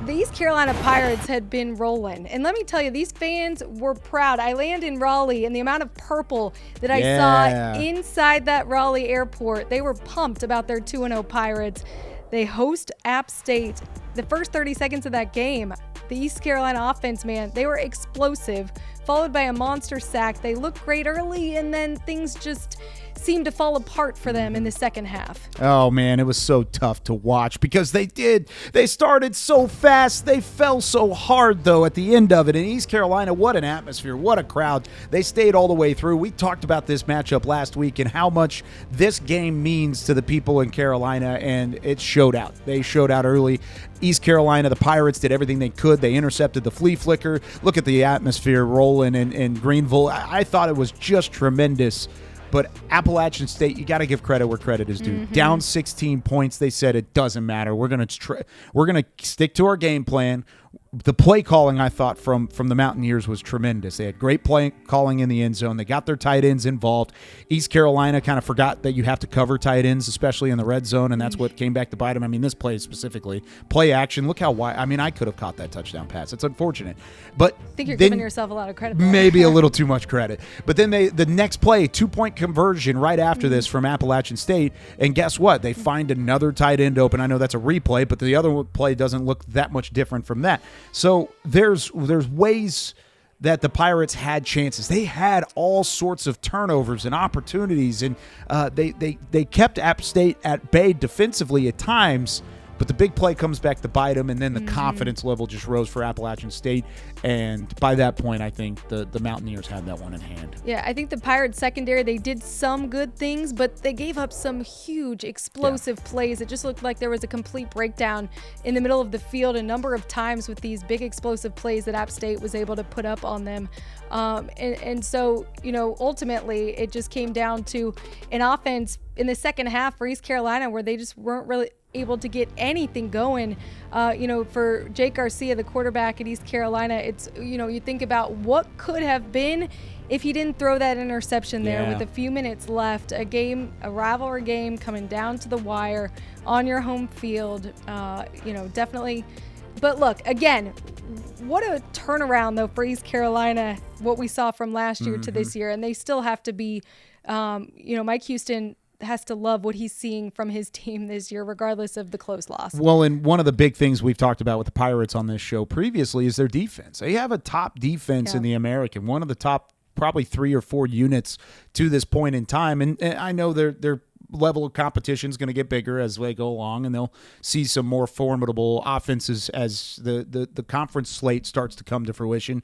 the East Carolina Pirates had been rolling. And let me tell you, these fans were proud. I land in Raleigh, and the amount of purple that I saw inside that Raleigh airport, they were pumped about their 2-0 Pirates. They host App State. The first 30 seconds of that game, the East Carolina offense, man, they were explosive, followed by a monster sack. They looked great early, and then things just seemed to fall apart for them in the second half. Oh, man, it was so tough to watch because they started so fast. They fell so hard, though, at the end of it. In East Carolina, what an atmosphere, what a crowd. They stayed all the way through. We talked about this matchup last week and how much this game means to the people in Carolina, and it showed out. They showed out early. East Carolina, the Pirates did everything they could. They intercepted the flea flicker. Look at the atmosphere rolling in Greenville. I thought it was just tremendous. But Appalachian State, you got to give credit where credit is due. Down 16 points, they said it doesn't matter. We're gonna stick to our game plan. The play calling, I thought, from the Mountaineers was tremendous. They had great play calling in the end zone. They got their tight ends involved. East Carolina kind of forgot that you have to cover tight ends, especially in the red zone, and that's what came back to bite them. I mean, this play specifically, play action. Look how wide. I mean, I could have caught that touchdown pass. It's unfortunate. But I think you're giving yourself a lot of credit there. Maybe a little too much credit. But then the next play, 2-point conversion right after this from Appalachian State, and guess what? They find another tight end open. I know that's a replay, but the other play doesn't look that much different from that. So there's ways that the Pirates had chances. They had all sorts of turnovers and opportunities, and they kept App State at bay defensively at times. But the big play comes back to bite them, and then the confidence level just rose for Appalachian State. And by that point, I think the Mountaineers had that one in hand. Yeah, I think the Pirates secondary, they did some good things, but they gave up some huge explosive plays. It just looked like there was a complete breakdown in the middle of the field a number of times with these big explosive plays that App State was able to put up on them. And so, ultimately, it just came down to an offense in the second half for East Carolina where they just weren't really able to get anything going. For Jake Garcia, the quarterback at East Carolina, it's, you think about what could have been if he didn't throw that interception there with a few minutes left, a rivalry game coming down to the wire on your home field, definitely. But look, again, what a turnaround, though, for East Carolina, what we saw from last year to this year. And they still have to be, Mike Houston has to love what he's seeing from his team this year, regardless of the close loss. Well, and one of the big things we've talked about with the Pirates on this show previously is their defense. They have a top defense in the American, one of the top probably 3 or 4 units to this point in time. And I know their level of competition is going to get bigger as they go along, and they'll see some more formidable offenses as the conference slate starts to come to fruition,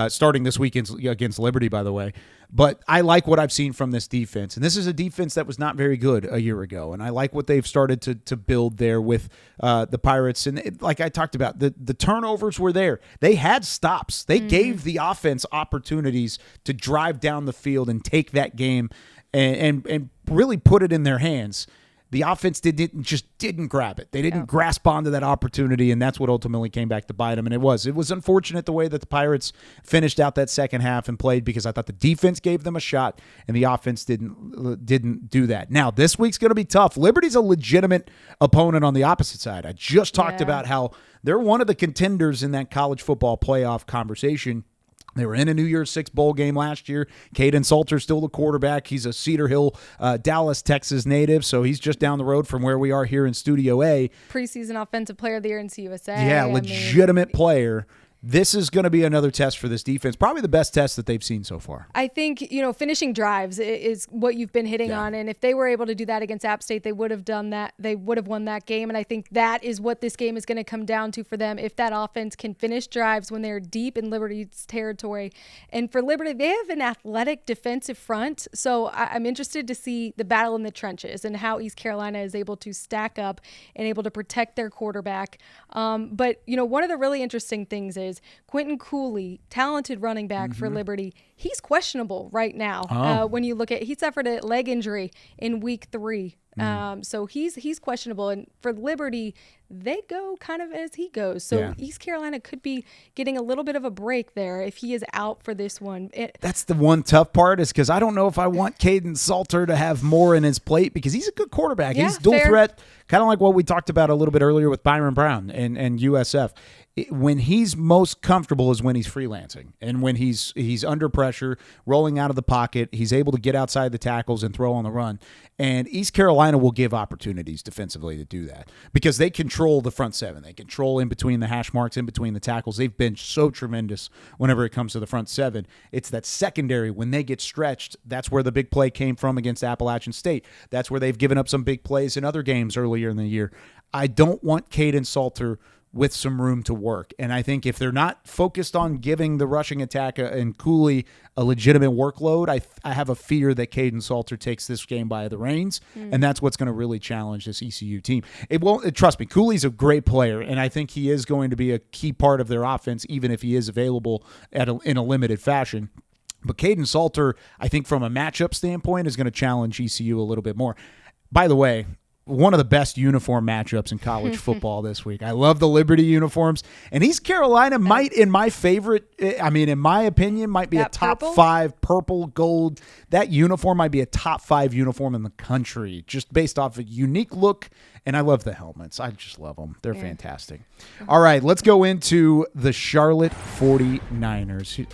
starting this weekend against Liberty, by the way. But I like what I've seen from this defense, and this is a defense that was not very good a year ago, and I like what they've started to build there with the Pirates. And like I talked about, the turnovers were there. They had stops. They gave the offense opportunities to drive down the field and take that game and really put it in their hands. The offense didn't grab it. They didn't grasp onto that opportunity, and that's what ultimately came back to bite them. And it was unfortunate the way that the Pirates finished out that second half and played, because I thought the defense gave them a shot and the offense didn't do that. Now, this week's going to be tough. Liberty's a legitimate opponent on the opposite side. I just talked about how they're one of the contenders in that college football playoff conversation. They were in a New Year's Six bowl game last year. Caden Salter's still the quarterback. He's a Cedar Hill, Dallas, Texas native, so he's just down the road from where we are here in Studio A. Preseason Offensive Player of the Year in CUSA. Yeah, legitimate player. This is going to be another test for this defense, probably the best test that they've seen so far. I think, finishing drives is what you've been hitting on. And if they were able to do that against App State, they would have done that. They would have won that game. And I think that is what this game is going to come down to for them. If that offense can finish drives when they're deep in Liberty's territory. And for Liberty, they have an athletic defensive front. So I'm interested to see the battle in the trenches and how East Carolina is able to stack up and able to protect their quarterback. But one of the really interesting things is Quentin Cooley, talented running back for Liberty. He's questionable right now. When you look at, he suffered a leg injury in week 3. So he's questionable. And for Liberty, they go kind of as he goes. So East Carolina could be getting a little bit of a break there if he is out for this one. That's the one tough part, is because I don't know if I want Caden Salter to have more in his plate, because he's a good quarterback. He's dual threat, kind of like what we talked about a little bit earlier with Byron Brown and USF. When he's most comfortable is when he's freelancing, and when he's under pressure, rolling out of the pocket, he's able to get outside the tackles and throw on the run. And East Carolina Carolina will give opportunities defensively to do that because they control the front seven. They control in between the hash marks, in between the tackles. They've been so tremendous whenever it comes to the front seven. It's that secondary, when they get stretched, that's where the big play came from against Appalachian State. That's where they've given up some big plays in other games earlier in the year. I don't want Caden Salter with some room to work. And I think if they're not focused on giving the rushing attack and Cooley a legitimate workload, I have a fear that Caden Salter takes this game by the reins, and that's what's going to really challenge this ECU team. It won't. Trust me, Cooley's a great player, and I think he is going to be a key part of their offense, even if he is available in a limited fashion. But Caden Salter, I think from a matchup standpoint, is going to challenge ECU a little bit more. By the way, one of the best uniform matchups in college football this week. I love the Liberty uniforms. And East Carolina might, in my opinion, might be a top purple? 5 purple, gold. That uniform might be a top 5 uniform in the country, just based off a unique look. And I love the helmets. I just love them. They're fantastic. All right, let's go into the Charlotte 49ers.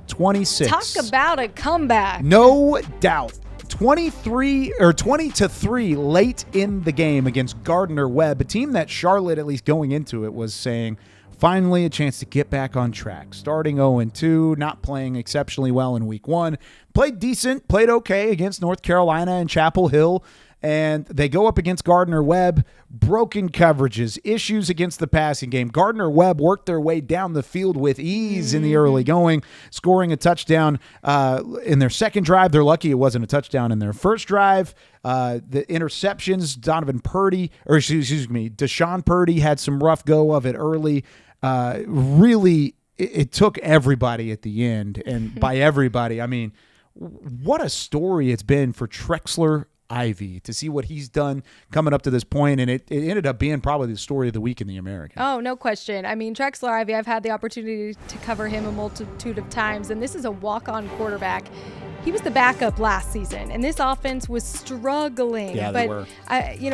27-26. Talk about a comeback. No doubt. 20-3 late in the game against Gardner-Webb, a team that Charlotte, at least going into it, was saying, finally a chance to get back on track. Starting 0-2, not playing exceptionally well in week 1. Played decent, played okay against North Carolina and Chapel Hill. And they go up against Gardner-Webb, broken coverages, issues against the passing game. Gardner-Webb worked their way down the field with ease in the early going, scoring a touchdown in their second drive. They're lucky it wasn't a touchdown in their first drive. The interceptions, Deshaun Purdy had some rough go of it early. Really, it took everybody at the end. And by everybody, I mean, what a story it's been for Trexler Ivy to see what he's done coming up to this point, and it ended up being probably the story of the week in the American. Oh, no question. I mean, Trexler Ivy, I've had the opportunity to cover him a multitude of times, and this is a walk-on quarterback. He was the backup last season, and this offense was struggling. Yeah, they were.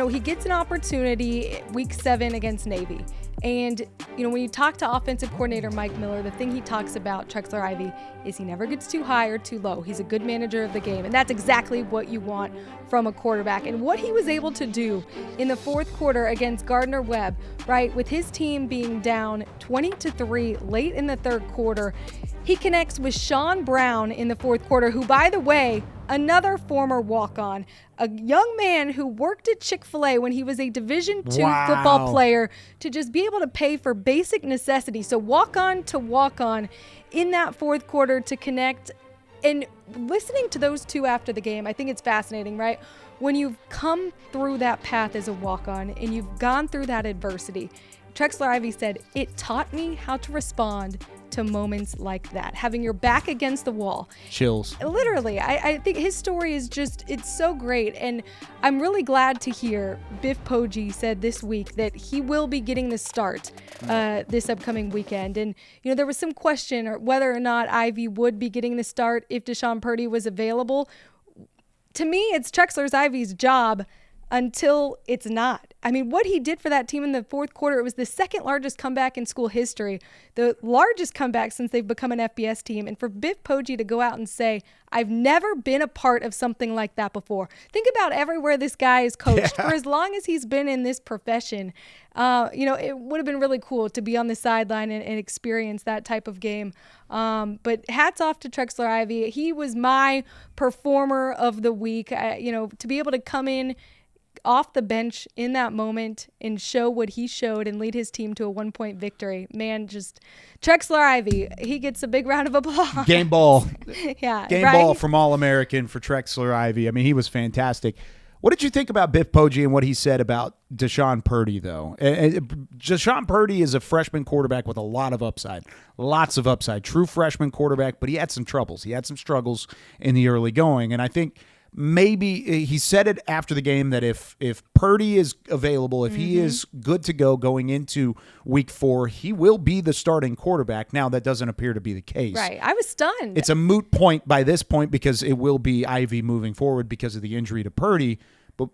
He gets an opportunity week 7 against Navy. And, when you talk to offensive coordinator Mike Miller, the thing he talks about, Trexler Ivy, is he never gets too high or too low. He's a good manager of the game, and that's exactly what you want from a quarterback. And what he was able to do in the fourth quarter against Gardner-Webb, right, with his team being down 20-3 late in the third quarter, he connects with Sean Brown in the fourth quarter, who, by the way, another former walk-on, a young man who worked at Chick-fil-A when he was a Division II football player, to just be able to pay for basic necessities. So walk-on to walk-on in that fourth quarter to connect. And listening to those two after the game, I think it's fascinating, right? When you've come through that path as a walk-on and you've gone through that adversity, Trexler Ivy said, it taught me how to respond to moments like that, having your back against the wall. Chills. Literally, I think his story is just, it's so great. And I'm really glad to hear Biff Poggi said this week that he will be getting the start this upcoming weekend. And, there was some question or whether or not Ivy would be getting the start if Deshaun Purdy was available. To me, it's Trexler Ivy's job until it's not. I mean, what he did for that team in the fourth quarter, it was the second largest comeback in school history, the largest comeback since they've become an FBS team. And for Biff Poggi to go out and say, I've never been a part of something like that before. Think about everywhere this guy is coached. For as long as he's been in this profession, it would have been really cool to be on the sideline and experience that type of game. But hats off to Trexler Ivy. He was my performer of the week. To be able to come in off the bench in that moment and show what he showed and lead his team to a 1-point victory. Man, just Trexler Ivy, he gets a big round of applause. Game ball. Yeah. Game ball from All-American for Trexler Ivy. I mean, he was fantastic. What did you think about Biff Poggi and what he said about Deshaun Purdy, though? Deshaun Purdy is a freshman quarterback with a lot of upside, lots of upside. True freshman quarterback, but he had some troubles. He had some struggles in the early going, and I think maybe he said it after the game that if Purdy is available, if he is good to go going into week 4, he will be the starting quarterback. Now, that doesn't appear to be the case. Right. I was stunned. It's a moot point by this point because it will be Ivy moving forward because of the injury to Purdy. But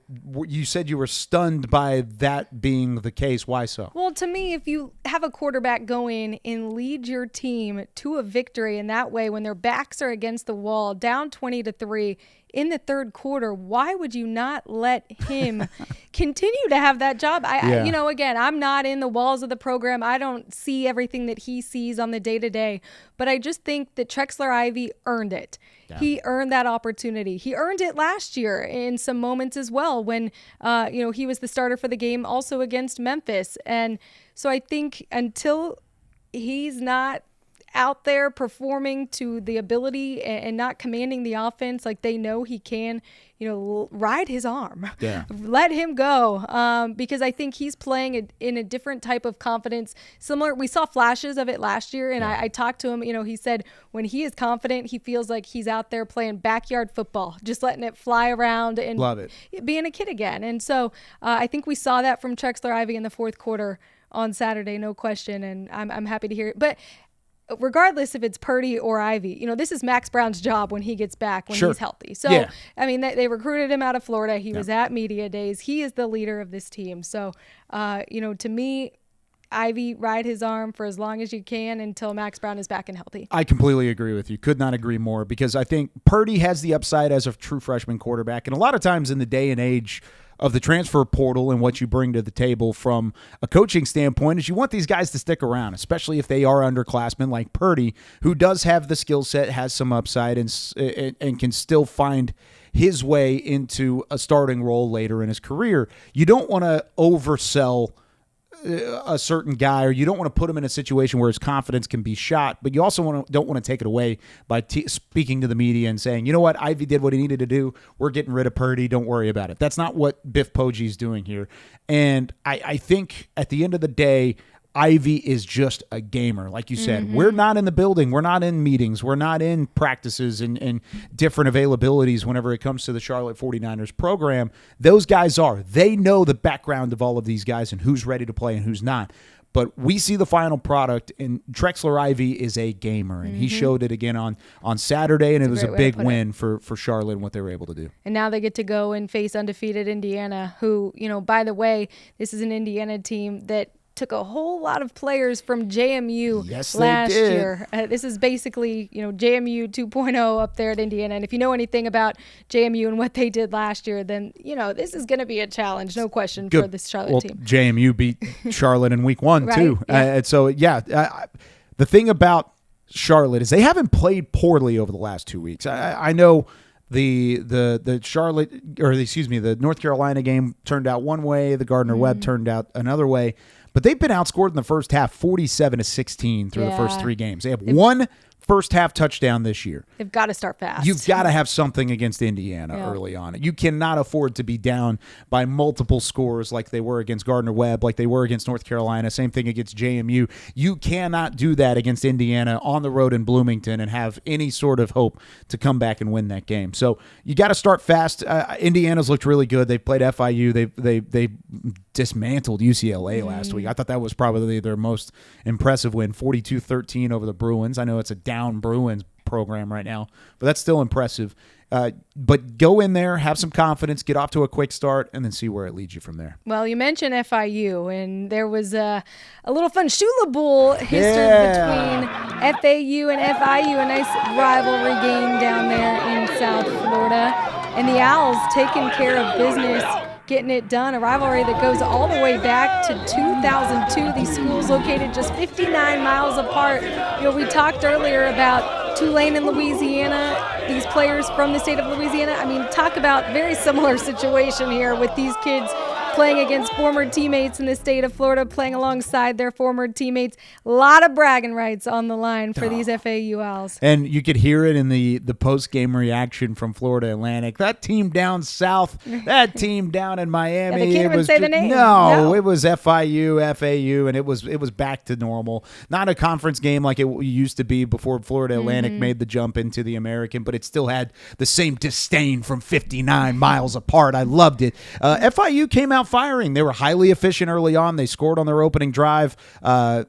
you said you were stunned by that being the case. Why so? Well, to me, if you have a quarterback go in and lead your team to a victory in that way when their backs are against the wall, down 20-3, in the third quarter. Why would you not let him continue to have that job? Again, I'm not in the walls of the program. I don't see everything that he sees on the day-to-day, but I just think that Trexler Ivy earned it. Yeah. He earned that opportunity. He earned it last year in some moments as well when, he was the starter for the game also against Memphis. And so I think until he's not out there performing to the ability and not commanding the offense like they know he can, ride his arm. Yeah. Let him go, because I think he's playing in a different type of confidence. Similar, we saw flashes of it last year, and I talked to him. He said when he is confident, he feels like he's out there playing backyard football, just letting it fly around and love it, being a kid again. And so I think we saw that from Trexler Ivy in the fourth quarter on Saturday, no question, and I'm happy to hear it. But regardless if it's Purdy or Ivy, this is Max Brown's job when he gets back, when he's healthy. So, they recruited him out of Florida. He was at media days. He is the leader of this team. So, to me, Ivy, ride his arm for as long as you can until Max Brown is back and healthy. I completely agree with you. Could not agree more, because I think Purdy has the upside as a true freshman quarterback. And a lot of times in the day and age of the transfer portal and what you bring to the table from a coaching standpoint is you want these guys to stick around, especially if they are underclassmen like Purdy, who does have the skill set, has some upside, and can still find his way into a starting role later in his career. You don't want to oversell a certain guy, or you don't want to put him in a situation where his confidence can be shot, but you also don't want to take it away by speaking to the media and saying, you know what, Ivy did what he needed to do. We're getting rid of Purdy. Don't worry about it. That's not what Biff Poggi's doing here. And I think at the end of the day, Ivy is just a gamer. Like you said, we're not in the building. We're not in meetings. We're not in practices and different availabilities whenever it comes to the Charlotte 49ers program. Those guys are. They know the background of all of these guys and who's ready to play and who's not. But we see the final product, and Trexler Ivy is a gamer, and he showed it again on Saturday, and it was a big win for Charlotte and what they were able to do. And now they get to go and face undefeated Indiana, who, by the way, this is an Indiana team that took a whole lot of players from JMU last year. This is basically, JMU 2.0 up there at Indiana. And if you know anything about JMU and what they did last year, then, this is going to be a challenge, no question, for this Charlotte team. JMU beat Charlotte in week 1, too. Yeah. The thing about Charlotte is they haven't played poorly over the last 2 weeks. I know the North Carolina game turned out one way, the Gardner-Webb turned out another way. But they've been outscored in the first half 47-16 through the first 3 games. They have one first half touchdown this year. They've got to start fast. You've got to have something against Indiana early on. You cannot afford to be down by multiple scores like they were against Gardner-Webb, like they were against North Carolina, same thing against JMU. You cannot do that against Indiana on the road in Bloomington and have any sort of hope to come back and win that game. So you got to start fast. Indiana's looked really good. They played FIU. They dismantled UCLA last week. I thought that was probably their most impressive win, 42-13 over the Bruins. I know it's a down Bruins program right now, but that's still impressive. But go in there, have some confidence, get off to a quick start, and then see where it leads you from there. Well, you mentioned FIU, and there was a little fun Shula Bowl history between FAU and FIU, a nice rivalry game down there in South Florida. And the Owls taking care of business, getting it done, a rivalry that goes all the way back to 2002. These schools located just 59 miles apart. We talked earlier about Tulane and Louisiana, these players from the state of Louisiana. Talk about very similar situation here with these kids playing against former teammates in the state of Florida, playing alongside their former teammates. A lot of bragging rights on the line for these FAU Owls. And you could hear it in the post-game reaction from Florida Atlantic. That team down south, that team down in Miami. They can't even say the name. No, it was FIU, FAU, and it was back to normal. Not a conference game like it used to be before Florida Atlantic made the jump into the American, but it still had the same disdain from 59 miles apart. I loved it. FIU came out firing. They were highly efficient early on. They scored on their opening drive. And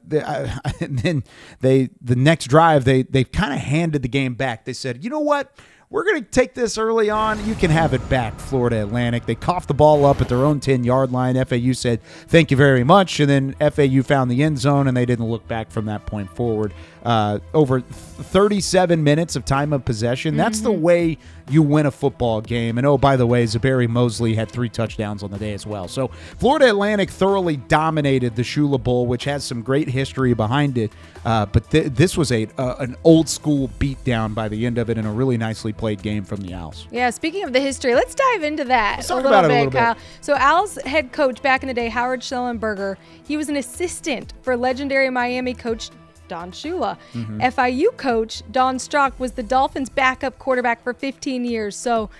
then the next drive, they kind of handed the game back. They said, you know what? We're going to take this early on. You can have it back, Florida Atlantic. They coughed the ball up at their own 10-yard line. FAU said, thank you very much. And then FAU found the end zone, and they didn't look back from that point forward. over 37 minutes of time of possession. That's the way you win a football game. And, oh, by the way, Zabari Mosley had 3 touchdowns on the day as well. So Florida Atlantic thoroughly dominated the Shula Bowl, which has some great history behind it. But this was an old-school beatdown by the end of it and a really nicely played game from the Owls. Yeah, speaking of the history, let's dive into that Let's talk about it a little bit. Kyle. So Owls head coach back in the day, Howard Schellenberger, he was an assistant for legendary Miami coach Don Shula. FIU coach Don Strock was the Dolphins' backup quarterback for 15 years. So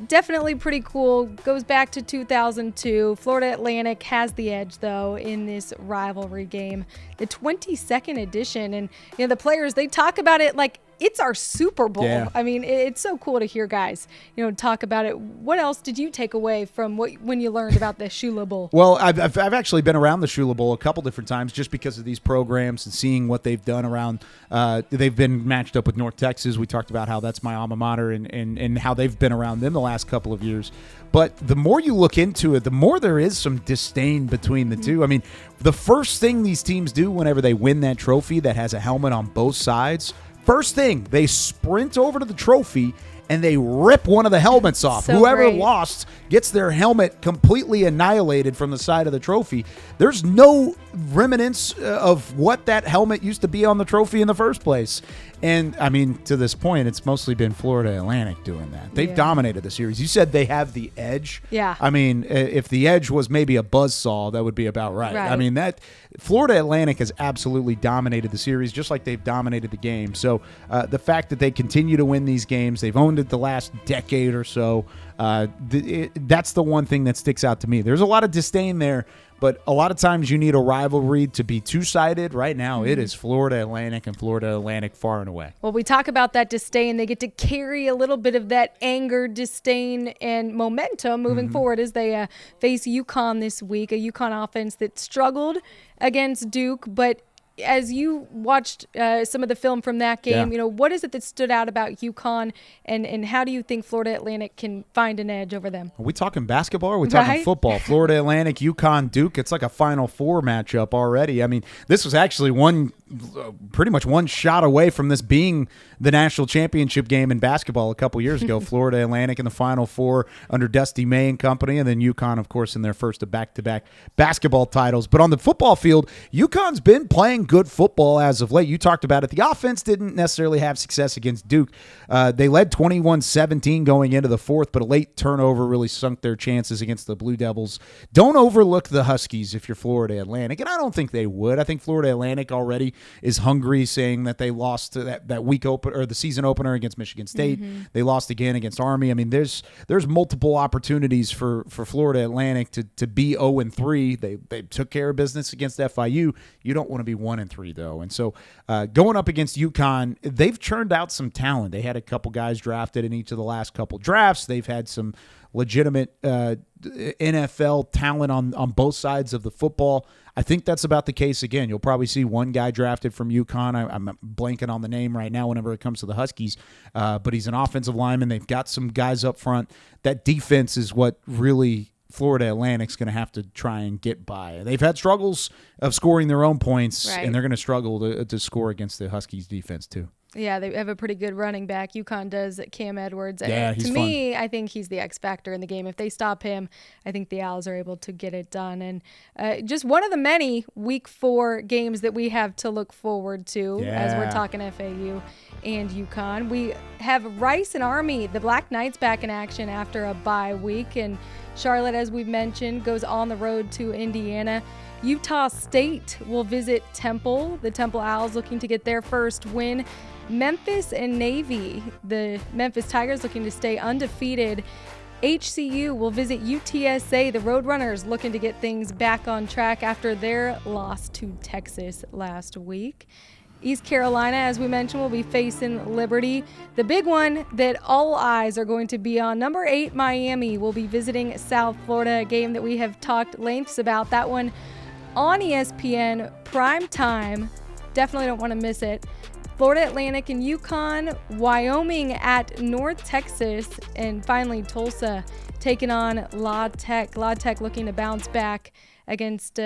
definitely pretty cool. Goes back to 2002. Florida Atlantic has the edge, though, in this rivalry game. The 22nd edition. And, the players, they talk about it like it's our Super Bowl. Yeah. I mean, it's so cool to hear guys, talk about it. What else did you take away from when you learned about the Shula Bowl? Well, I've actually been around the Shula Bowl a couple different times just because of these programs and seeing what they've done around. They've been matched up with North Texas. We talked about how that's my alma mater and how they've been around them the last couple of years. But the more you look into it, the more there is some disdain between the two. I mean, the first thing these teams do whenever they win that trophy that has a helmet on both sides, first thing, they sprint over to the trophy and they rip one of the helmets off. So Whoever great. lost gets their helmet completely annihilated from the side of the trophy. There's no remnants of what that helmet used to be on the trophy in the first place. And, I mean, to this point, it's mostly been Florida Atlantic doing that. They've dominated the series. You said they have the edge. Yeah. I mean, if the edge was maybe a buzzsaw, that would be about right. I mean, that Florida Atlantic has absolutely dominated the series, just like they've dominated the game. So the fact that they continue to win these games, they've owned it the last decade or so, that's the one thing that sticks out to me. There's a lot of disdain there, but a lot of times you need a rivalry to be two-sided. Right now, it is Florida Atlantic and Florida Atlantic far and away. Well, we talk about that disdain. They get to carry a little bit of that anger, disdain, and momentum moving forward as they face UCONN this week, a UCONN offense that struggled against Duke, but as you watched some of the film from that game, what is it that stood out about UConn, and how do you think Florida Atlantic can find an edge over them? Are we talking basketball or are we talking football? Florida Atlantic, UConn, Duke, it's like a Final Four matchup already. I mean, this was actually pretty much one shot away from this being the national championship game in basketball a couple years ago. Florida Atlantic in the Final Four under Dusty May and company, and then UConn, of course, in their first of back-to-back basketball titles. But on the football field, UConn's been playing good football as of late. You talked about it. The offense didn't necessarily have success against Duke. They led 21-17 going into the fourth, but a late turnover really sunk their chances against the Blue Devils. Don't overlook the Huskies if you're Florida Atlantic, and I don't think they would. I think Florida Atlantic already is hungry, saying that they lost that week open or the season opener against Michigan State. They lost again against Army. I mean, there's multiple opportunities for Florida Atlantic to be 0-3. They took care of business against FIU. You don't want to be 1-3 though. And so going up against UConn, they've churned out some talent. They had a couple guys drafted in each of the last couple drafts. They've had some legitimate NFL talent on both sides of the football. I think that's about the case again. You'll probably see one guy drafted from UConn. I'm blanking on the name right now whenever it comes to the Huskies, but he's an offensive lineman. They've got some guys up front. That defense is what really Florida Atlantic's going to have to try and get by. They've had struggles of scoring their own points, and they're going to struggle to score against the Huskies defense too. Yeah, they have a pretty good running back. UConn does, Cam Edwards. Yeah, he's to fun. me, I think he's the X factor in the game. If they stop him, I think the Owls are able to get it done. And just one of the many Week 4 games that we have to look forward to as we're talking FAU and UConn. We have Rice and Army, the Black Knights, back in action after a bye week. And Charlotte, as we've mentioned, goes on the road to Indiana. Utah State will visit Temple. The Temple Owls looking to get their first win. Memphis and Navy, the Memphis Tigers looking to stay undefeated. HCU will visit UTSA, the Roadrunners looking to get things back on track after their loss to Texas last week. East Carolina, as we mentioned, will be facing Liberty. The big one that all eyes are going to be on, number 8 Miami will be visiting South Florida, a game that we have talked lengths about. That one on ESPN, prime time. Definitely don't want to miss it. Florida Atlantic and UConn, Wyoming at North Texas, and finally Tulsa taking on La Tech. La Tech looking to bounce back against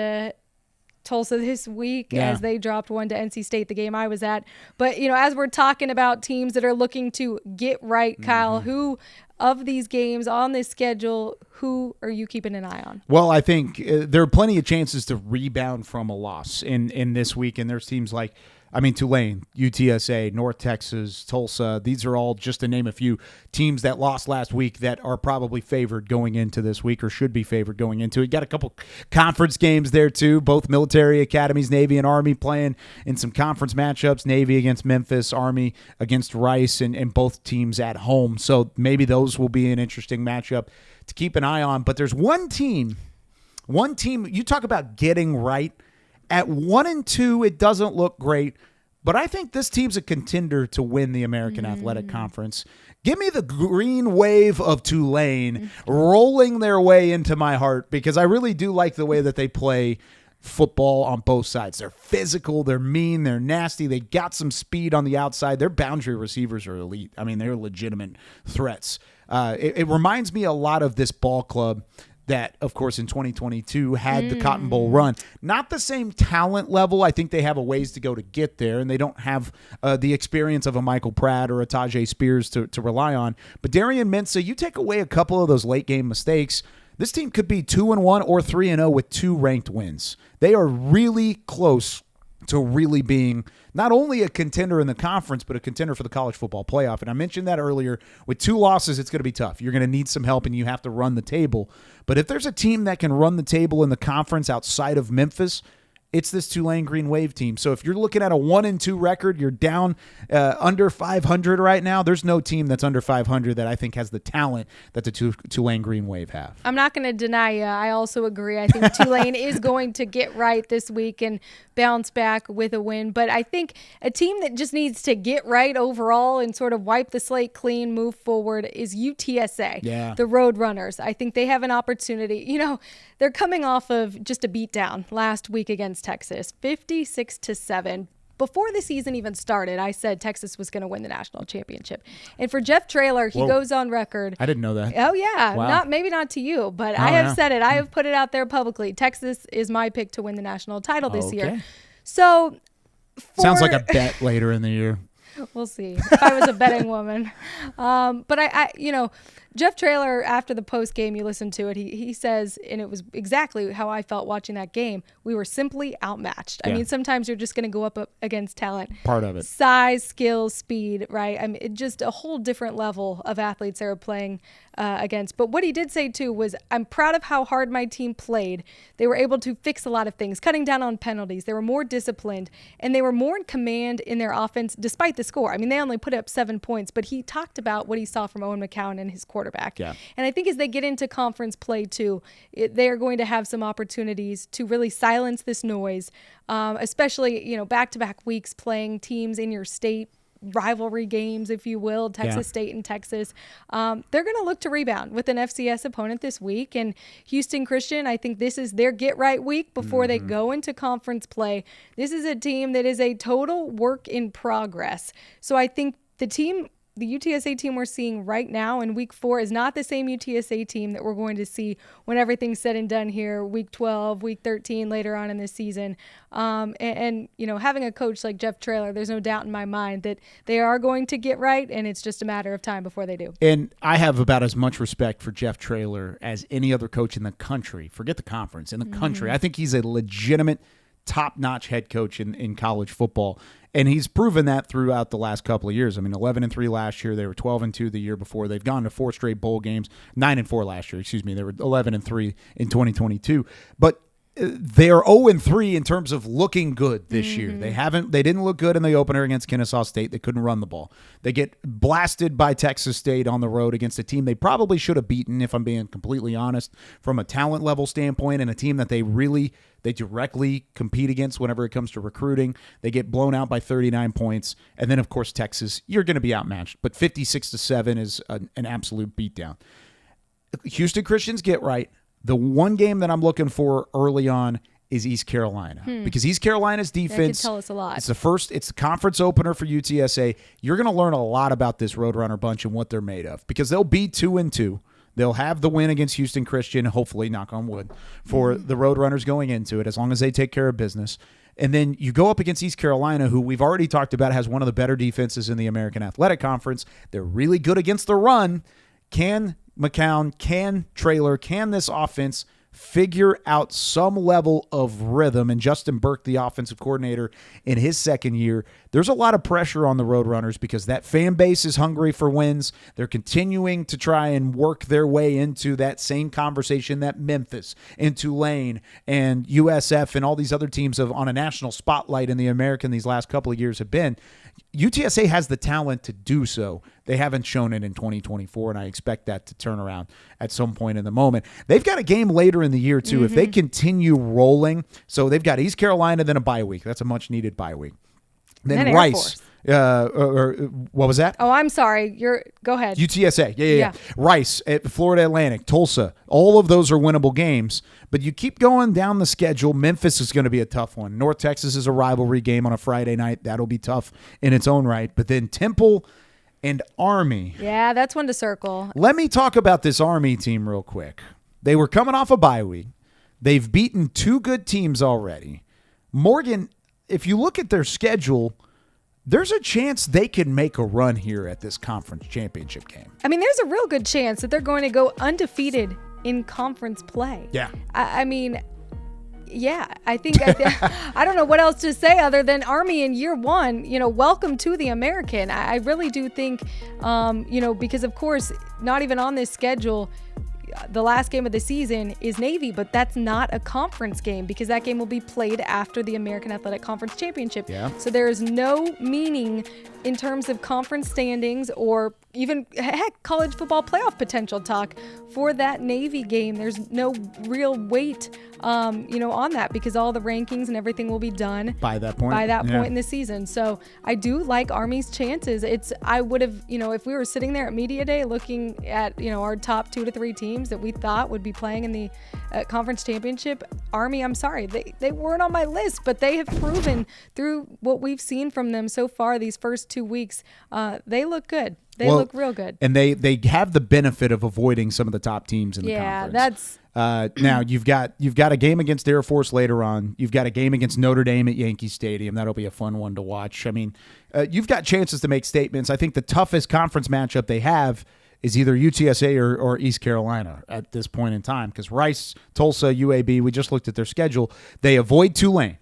Tulsa this week as they dropped one to NC State, the game I was at. But, as we're talking about teams that are looking to get right, Kyle, who of these games on this schedule, who are you keeping an eye on? Well, I think there are plenty of chances to rebound from a loss in this week, and there's teams like, Tulane, UTSA, North Texas, Tulsa. These are all, just to name a few, teams that lost last week that are probably favored going into this week or should be favored going into it. Got a couple conference games there, too. Both military academies, Navy and Army, playing in some conference matchups. Navy against Memphis, Army against Rice, and both teams at home. So maybe those will be an interesting matchup to keep an eye on. But there's one team, you talk about getting right. At 1-2, it doesn't look great, but I think this team's a contender to win the American Athletic Conference. Give me the green wave of Tulane rolling their way into my heart, because I really do like the way that they play football on both sides. They're physical, they're mean, they're nasty, they got some speed on the outside. Their boundary receivers are elite. They're legitimate threats. It reminds me a lot of this ball club that, of course, in 2022 had the Cotton Bowl run. Not the same talent level. I think they have a ways to go to get there, and they don't have the experience of a Michael Pratt or a Tajay Spears to rely on. But Darian Mensah, you take away a couple of those late-game mistakes, this team could be 2-1 or 3-0 with 2 ranked wins. They are really close to really being not only a contender in the conference, but a contender for the college football playoff. And I mentioned that earlier. With 2 losses, it's going to be tough. You're going to need some help, and you have to run the table. But if there's a team that can run the table in the conference outside of Memphis, it's this Tulane Green Wave team. So if you're looking at a 1-2 record, you're down under 500 right now. There's no team that's under 500 that I think has the talent that the Tulane Green Wave have. I'm not going to deny you. I also agree. I think Tulane is going to get right this week and bounce back with a win. But I think a team that just needs to get right overall and sort of wipe the slate clean, move forward, is UTSA, the Roadrunners. I think they have an opportunity. They're coming off of just a beatdown last week against Texas, 56-7. Before the season even started, I said Texas was going to win the national championship. And for Jeff Traylor, he goes on record. I didn't know that. Oh, yeah. Wow. Maybe not to you, but I have said it. I have put it out there publicly. Texas is my pick to win the national title this year. So sounds like a bet later in the year. We'll see if I was a betting woman. But I Jeff Traylor, after the post game, you listen to it, he says, and it was exactly how I felt watching that game, we were simply outmatched. I mean, sometimes you're just going to go up against talent. Part of it. Size, skill, speed, right? Just a whole different level of athletes they were playing against. But what he did say, too, was, I'm proud of how hard my team played. They were able to fix a lot of things, cutting down on penalties. They were more disciplined, and they were more in command in their offense, despite the score. They only put up 7 points, but he talked about what he saw from Owen McCown and his quarterback. Yeah. And I think as they get into conference play, too, they are going to have some opportunities to really silence this noise, especially, back-to-back weeks playing teams in your state, rivalry games, if you will, Texas State and Texas. They're going to look to rebound with an FCS opponent this week. And Houston Christian, I think this is their get-right week before they go into conference play. This is a team that is a total work in progress. So I think the UTSA team we're seeing right now in week 4 is not the same UTSA team that we're going to see when everything's said and done here, week 12, week 13, later on in this season. And having a coach like Jeff Traylor, there's no doubt in my mind that they are going to get right, and it's just a matter of time before they do. And I have about as much respect for Jeff Traylor as any other coach in the country. Forget the conference, in the country. I think he's a legitimate top-notch head coach in college football. And he's proven that throughout the last couple of years. 11-3 last year. They were 12-2 the year before. They've gone to 4 straight bowl games. 9-4 last year. They were 11-3 in 2022. But they are 0-3 in terms of looking good this year. They didn't look good in the opener against Kennesaw State. They couldn't run the ball. They get blasted by Texas State on the road against a team they probably should have beaten, if I'm being completely honest, from a talent level standpoint, and a team that they directly compete against whenever it comes to recruiting. They get blown out by 39 points. And then, of course, Texas, you're going to be outmatched. But 56-7 is an absolute beatdown. Houston Christians get right. The one game that I'm looking for early on is East Carolina, because East Carolina's defense, that could tell us a lot. It's the conference opener for UTSA. You're going to learn a lot about this Roadrunner bunch and what they're made of, because they'll be 2-2. They'll have the win against Houston Christian, hopefully, knock on wood, for the Roadrunners going into it, as long as they take care of business. And then you go up against East Carolina, who we've already talked about has one of the better defenses in the American Athletic Conference. They're really good against the run. Can McCown, can Traylor, can this offense figure out some level of rhythm? And Justin Burke, the offensive coordinator in his second year, there's a lot of pressure on the Roadrunners because that fan base is hungry for wins. They're continuing to try and work their way into that same conversation that Memphis and Tulane and USF and all these other teams on a national spotlight in the American these last couple of years have been. UTSA has the talent to do so. They haven't shown it in 2024, and I expect that to turn around at some point in the moment. They've got a game later in the year, too. If they continue rolling, so they've got East Carolina, then a bye week. That's a much-needed bye week. Then Rice. What was that? Oh, I'm sorry. Go ahead. UTSA. Yeah. Rice at Florida Atlantic, Tulsa. All of those are winnable games. But you keep going down the schedule. Memphis is going to be a tough one. North Texas is a rivalry game on a Friday night. That'll be tough in its own right. But then Temple and Army. Yeah, that's one to circle. Let me talk about this Army team real quick. They were coming off a bye week. They've beaten 2 good teams already. Morgan, if you look at their schedule, there's a chance they can make a run here at this conference championship game. I mean, there's a real good chance that they're going to go undefeated in conference play. Yeah. I mean, yeah, I think I don't know what else to say other than Army in year one, welcome to the American. I really do think, because of course, not even on this schedule, the last game of the season is Navy, but that's not a conference game because that game will be played after the American Athletic Conference Championship. Yeah. So there is no meaning in terms of conference standings or even, college football playoff potential talk for that Navy game. There's no real weight, on that because all the rankings and everything will be done by that point in the season. So I do like Army's chances. I would have, if we were sitting there at Media Day looking at, our top 2 to 3 teams that we thought would be playing in the conference championship, Army, I'm sorry, they weren't on my list, but they have proven through what we've seen from them so far these first 2 weeks, they look good. They look real good. And they have the benefit of avoiding some of the top teams in the conference. Yeah, that's... now you've got a game against Air Force later on. You've got a game against Notre Dame at Yankee Stadium. That'll be a fun one to watch. I mean, you've got chances to make statements. I think the toughest conference matchup they have is either UTSA or East Carolina at this point in time because Rice, Tulsa, UAB, we just looked at their schedule. They avoid Tulane.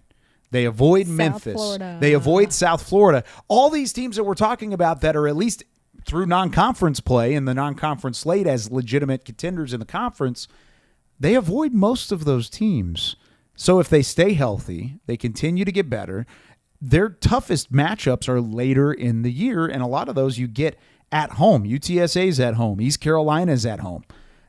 They avoid Memphis. Florida. They avoid South Florida. All these teams that we're talking about that are at least through non-conference play and the non-conference slate as legitimate contenders in the conference, they avoid most of those teams. So if they stay healthy, they continue to get better. Their toughest matchups are later in the year, and a lot of those you get at home. UTSA's at home. East Carolina's at home.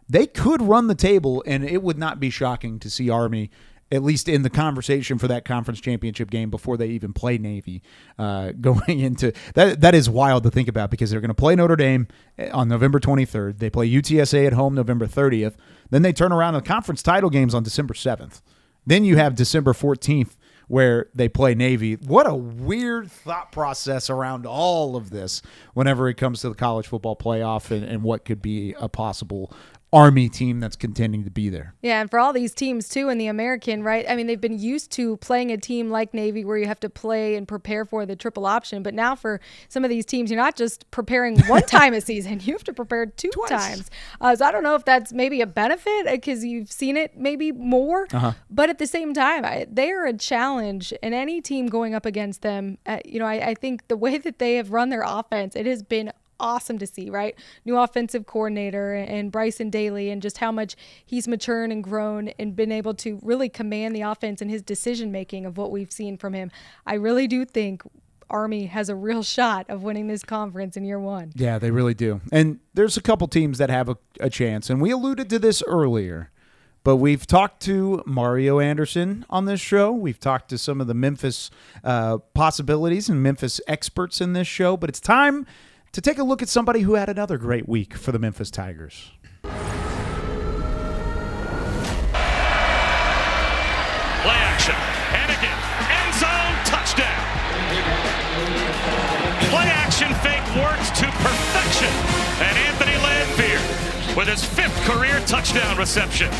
They could run the table, and it would not be shocking to see Army at least in the conversation for that conference championship game before they even play Navy going into that. That is wild to think about because they're going to play Notre Dame on November 23rd. They play UTSA at home November 30th. Then they turn around the conference title games on December 7th. Then you have December 14th where they play Navy. What a weird thought process around all of this whenever it comes to the college football playoff and what could be a possible Army team that's contending to be there. Yeah, and for all these teams, too, in the American, right? I mean, they've been used to playing a team like Navy where you have to play and prepare for the triple option. But now for some of these teams, you're not just preparing one time a season. You have to prepare two times. So I don't know if that's maybe a benefit because you've seen it maybe more. But at the same time, they are a challenge. And any team going up against them, I think the way that they have run their offense, it has been awesome to see, right? New offensive coordinator and Bryson Daly and just how much he's matured and grown and been able to really command the offense and his decision making of what we've seen from him. I really do think Army has a real shot of winning this conference in year one. Yeah, they really do. And there's a couple teams that have a chance, and we alluded to this earlier, but we've talked to Mario Anderson on this show. We've talked to some of the Memphis possibilities and Memphis experts in this show, but it's time to take a look at somebody who had another great week for the Memphis Tigers. Play action. Henigan. End zone. Touchdown. Play action fake works to perfection. And Anthony Landveer with his 5th career touchdown reception.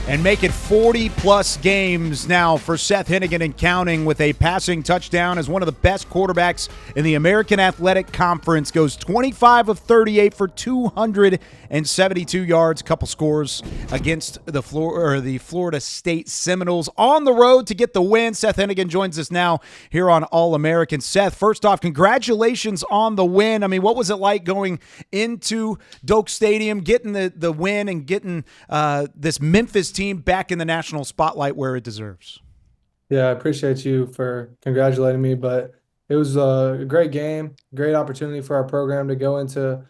And make it 40-plus games now for Seth Henigan and counting with a passing touchdown as one of the best quarterbacks in the American Athletic Conference. Goes 25 of 38 for 272 yards. A couple scores against the Florida State Seminoles on the road to get the win. Seth Henigan joins us now here on All-American. Seth, first off, congratulations on the win. I mean, what was it like going into Doak Stadium, getting the win and getting this Memphis team back in the national spotlight where it deserves? Yeah, I appreciate you for congratulating me, but it was a great game, great opportunity for our program to go into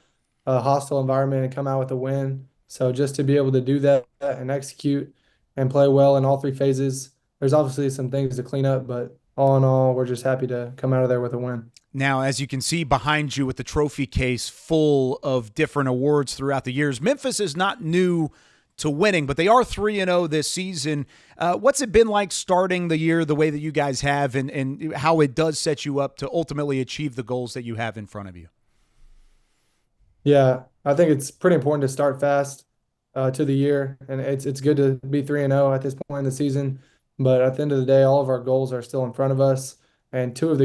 a hostile environment and come out with a win. So just to be able to do that and execute and play well in all 3 phases, there's obviously some things to clean up, but all in all, we're just happy to come out of there with a win. Now, as you can see behind you with the trophy case full of different awards throughout the years, Memphis is not new to winning, but they are 3-0 this season. What's it been like starting the year the way that you guys have, and how it does set you up to ultimately achieve the goals that you have in front of you? Yeah, I think it's pretty important to start fast to the year, and it's good to be 3-0 at this point in the season. But at the end of the day, all of our goals are still in front of us, and all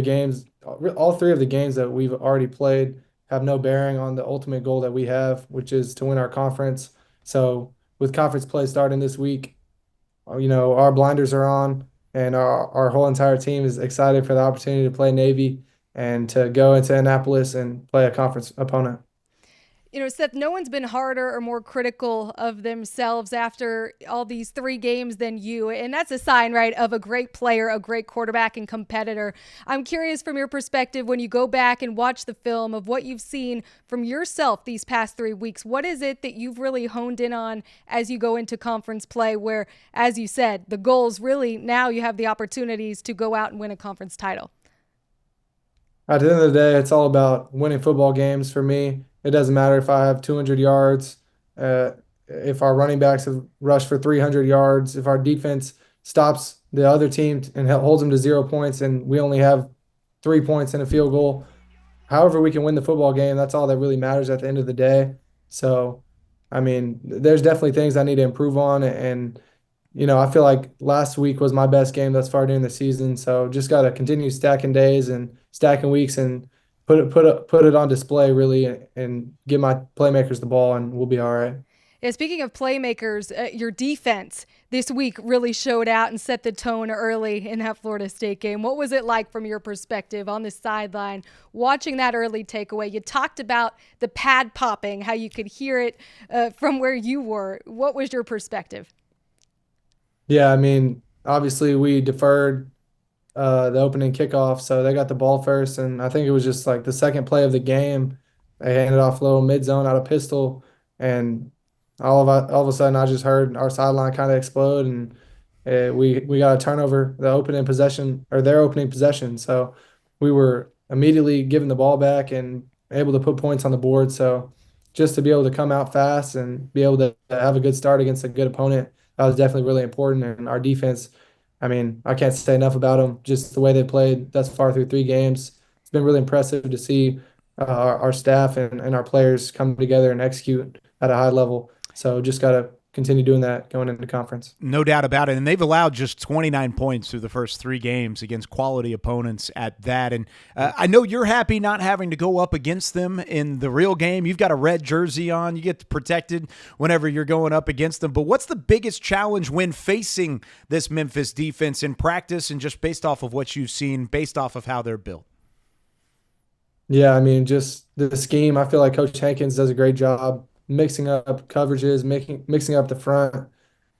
3 of the games that we've already played have no bearing on the ultimate goal that we have, which is to win our conference. So with conference play starting this week, our blinders are on, and our whole entire team is excited for the opportunity to play Navy and to go into Annapolis and play a conference opponent. Seth, no one's been harder or more critical of themselves after all these 3 games than you. And that's a sign, right, of a great player, a great quarterback and competitor. I'm curious from your perspective, when you go back and watch the film of what you've seen from yourself these past 3 weeks, what is it that you've really honed in on as you go into conference play where, as you said, the goals really now you have the opportunities to go out and win a conference title? At the end of the day, it's all about winning football games for me. It doesn't matter if I have 200 yards, if our running backs have rushed for 300 yards, if our defense stops the other team and holds them to 0 points and we only have 3 points and a field goal. However we can win the football game, that's all that really matters at the end of the day. So, I mean, there's definitely things I need to improve on, and I feel like last week was my best game thus far during the season. So just got to continue stacking days and stacking weeks and put it on display really, and give my playmakers the ball, and we'll be all right. Yeah, speaking of playmakers, your defense this week really showed out and set the tone early in that Florida State game. What was it like from your perspective on the sideline, watching that early takeaway? You talked about the pad popping, how you could hear it from where you were. What was your perspective? Yeah, I mean, obviously we deferred the opening kickoff, so they got the ball first, and I think it was just like the second play of the game. They handed off a little mid zone out of pistol, and all of a sudden I just heard our sideline kind of explode, and we got a turnover the opening possession, or their opening possession. So we were immediately given the ball back and able to put points on the board. So just to be able to come out fast and be able to have a good start against a good opponent, that was definitely really important. And our defense, I mean, I can't say enough about them. Just the way they played thus far through 3 games, it's been really impressive to see our staff and our players come together and execute at a high level. So just got to continue doing that going into conference. No doubt about it. And they've allowed just 29 points through the first 3 games against quality opponents at that. And I know you're happy not having to go up against them in the real game. You've got a red jersey on. You get protected whenever you're going up against them. But what's the biggest challenge when facing this Memphis defense in practice, and just based off of what you've seen, based off of how they're built? Yeah, I mean, just the scheme. I feel like Coach Hankins does a great job mixing up coverages, mixing up the front,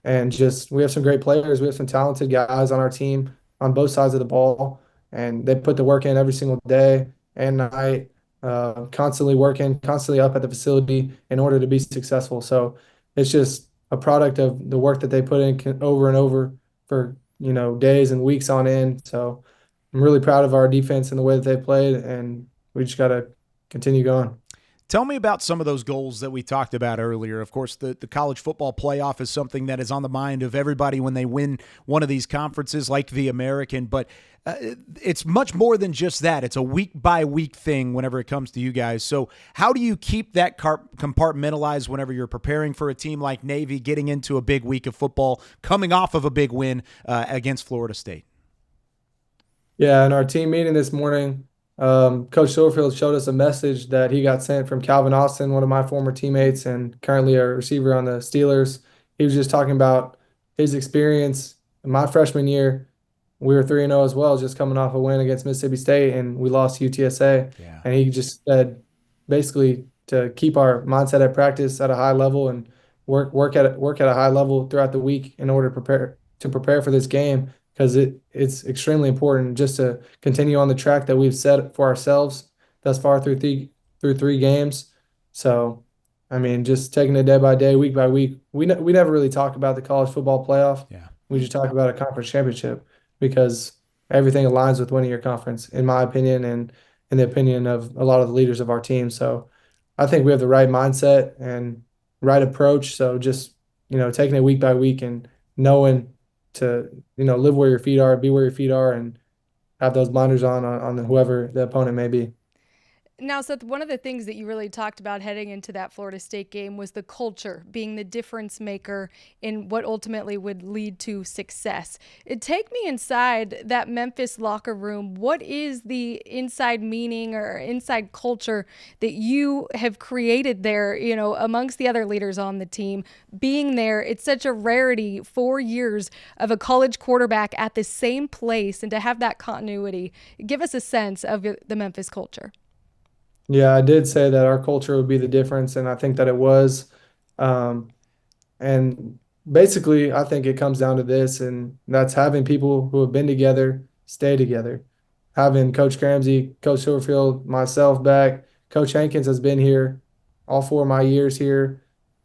and just we have some great players. We have some talented guys on our team on both sides of the ball, and they put the work in every single day and night, constantly working, constantly up at the facility in order to be successful. So it's just a product of the work that they put in over and over for days and weeks on end. So I'm really proud of our defense and the way that they played, and we just got to continue going. Tell me about some of those goals that we talked about earlier. Of course, the college football playoff is something that is on the mind of everybody when they win one of these conferences like the American, but it's much more than just that. It's a week-by-week thing whenever it comes to you guys. So how do you keep that compartmentalized whenever you're preparing for a team like Navy, getting into a big week of football, coming off of a big win against Florida State? Yeah, in our team meeting this morning, Coach Silverfield showed us a message that he got sent from Calvin Austin, one of my former teammates and currently a receiver on the Steelers. He was just talking about his experience in my freshman year. We were 3-0 as well, just coming off a win against Mississippi State, and we lost to UTSA. Yeah. And he just said basically to keep our mindset at practice at a high level and work at a high level throughout the week in order to prepare for this game, because it's extremely important just to continue on the track that we've set for ourselves thus far through three games. So, I mean, just taking it day by day, week by week. We never really talk about the college football playoff. Yeah. We just talk about a conference championship because everything aligns with winning your conference, in my opinion, and in the opinion of a lot of the leaders of our team. So, I think we have the right mindset and right approach. So, just taking it week by week and knowing to live where your feet are, be where your feet are, and have those blinders on whoever the opponent may be. Now, Seth, one of the things that you really talked about heading into that Florida State game was the culture being the difference maker in what ultimately would lead to success. Take me inside that Memphis locker room. What is the inside meaning or inside culture that you have created there, amongst the other leaders on the team? Being there, it's such a rarity, 4 years of a college quarterback at the same place, and to have that continuity. Give us a sense of the Memphis culture. Yeah, I did say that our culture would be the difference, and I think that it was. And basically, I think it comes down to this, and that's having people who have been together stay together. Having Coach Cramsey, Coach Silverfield, myself back. Coach Hankins has been here all 4 of my years here.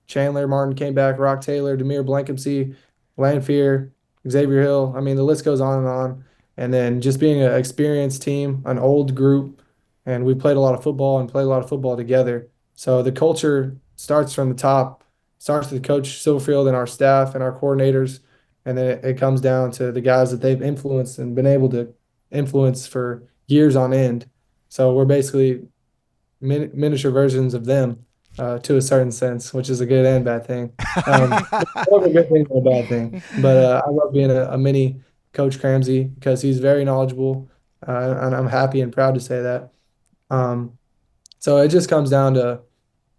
Chandler Martin came back, Rock Taylor, Demir Blankensee, Lanphier, Xavier Hill. I mean, the list goes on and on. And then just being an experienced team, an old group, and we played a lot of football and played a lot of football together. So the culture starts from the top, starts with Coach Silverfield and our staff and our coordinators, and then it comes down to the guys that they've influenced and been able to influence for years on end. So we're basically miniature versions of them to a certain sense, which is a good and bad thing. Both a good thing and a bad thing. But I love being a mini Coach Cramsey because he's very knowledgeable, and I'm happy and proud to say that. So it just comes down to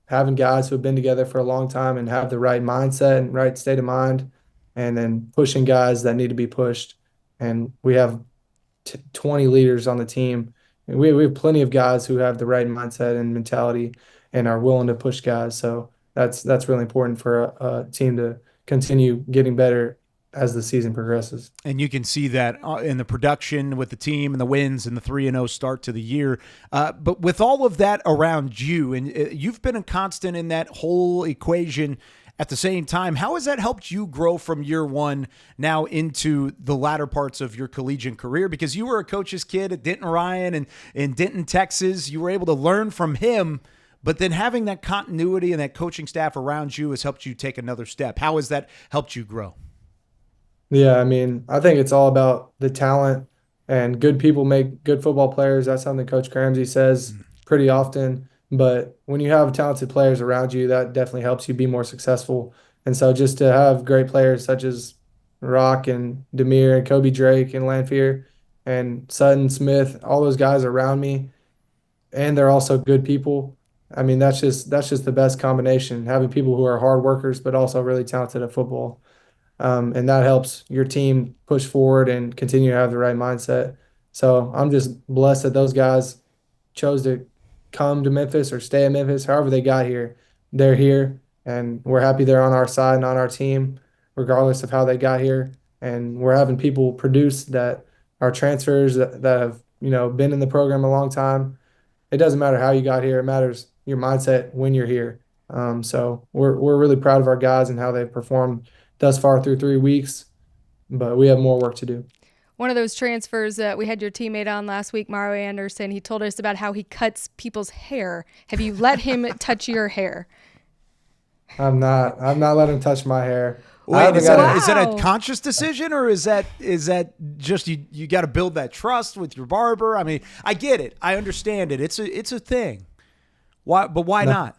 having guys who have been together for a long time and have the right mindset and right state of mind, and then pushing guys that need to be pushed. And we have 20 leaders on the team. And we have plenty of guys who have the right mindset and mentality and are willing to push guys. So that's really important for a team to continue getting better as the season progresses. And you can see that in the production with the team and the wins and the 3-0 start to the year. But with all of that around you, and you've been a constant in that whole equation at the same time, how has that helped you grow from year one now into the latter parts of your collegiate career? Because you were a coach's kid at Denton Ryan and in Denton, Texas. You were able to learn from him, but then having that continuity and that coaching staff around you has helped you take another step. How has that helped you grow? Yeah, I mean, I think it's all about the talent, and good people make good football players. That's something Coach Cramsey says pretty often. But when you have talented players around you, that definitely helps you be more successful. And so just to have great players such as Rock and Demir and Kobe Drake and Lanphier and Sutton Smith, all those guys around me, and they're also good people. I mean, that's just the best combination, having people who are hard workers but also really talented at football. And that helps your team push forward and continue to have the right mindset. So I'm just blessed that those guys chose to come to Memphis or stay in Memphis. However they got here, they're here, and we're happy they're on our side and on our team, regardless of how they got here. And we're having people produce that are transfers that have been in the program a long time. It doesn't matter how you got here; it matters your mindset when you're here. So we're really proud of our guys and how they've performed thus far through 3 weeks, but we have more work to do. One of those transfers, we had your teammate on last week, Mario Anderson. He told us about how he cuts people's hair. Have you let him touch your hair? I'm not let him touch my hair. Wait, is Wow. that a conscious decision, or is that just you got to build that trust with your barber? I mean, I get it. I understand it. It's a thing. Why not?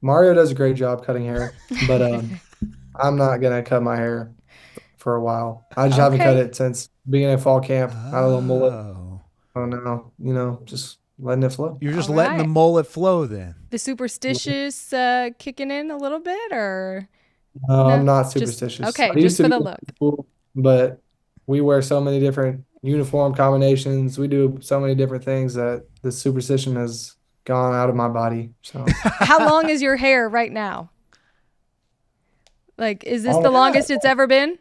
Mario does a great job cutting hair, but I'm not gonna cut my hair for a while. I just haven't cut it since beginning of fall camp. I had a little mullet. Oh no, just letting it flow. You're just All letting the right. mullet flow then. The superstitious kicking in a little bit, or No, I'm No, not just- superstitious. okay, I used just to for be the look. cool, but we wear so many different uniform combinations. We do so many different things that the superstition has gone out of my body. So how long is your hair right now? Like, is this Oh, the yeah. longest it's ever been?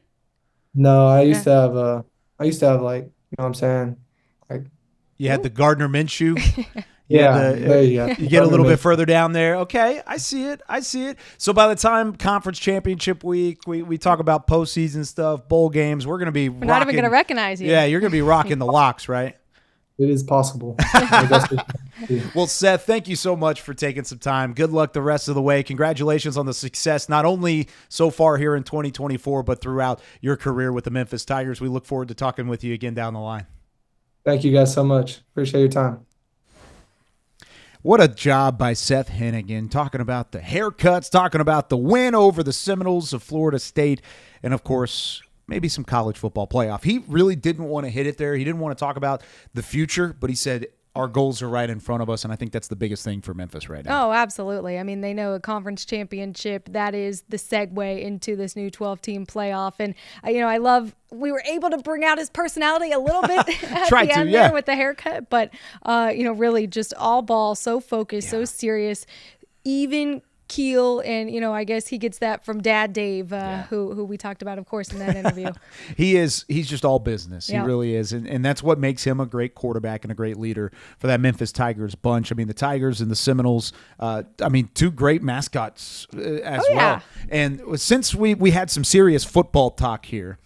no, I used to have like, you know what I'm saying? Like, You had the Gardner Minshew. yeah, there you go. You get a little bit further down there. Okay, I see it. So by the time conference championship week, we talk about postseason stuff, bowl games, we're going to be We're not even going to recognize you. Yeah, you're going to be rocking the locks, right? It is possible. I guess Well, Seth, thank you so much for taking some time. Good luck the rest of the way. Congratulations on the success, not only so far here in 2024, but throughout your career with the Memphis Tigers. We look forward to talking with you again down the line. Thank you guys so much. Appreciate your time. What a job by Seth Henigan, talking about the haircuts, talking about the win over the Seminoles of Florida State, and, of course, maybe some college football playoff. He really didn't want to hit it there. He didn't want to talk about the future, but he said our goals are right in front of us, and I think that's the biggest thing for Memphis right now. Oh, absolutely. I mean, they know a conference championship. That is the segue into this new 12-team playoff. And, I love we were able to bring out his personality a little bit at Tried the to, end yeah. there with the haircut. But, really just all ball, so focused, so serious, even keel. And, I guess he gets that from Dad Dave, who we talked about, of course, in that interview. He's just all business. Yeah. He really is. And that's what makes him a great quarterback and a great leader for that Memphis Tigers bunch. I mean, the Tigers and the Seminoles, two great mascots as Oh, yeah. well. And since we had some serious football talk here,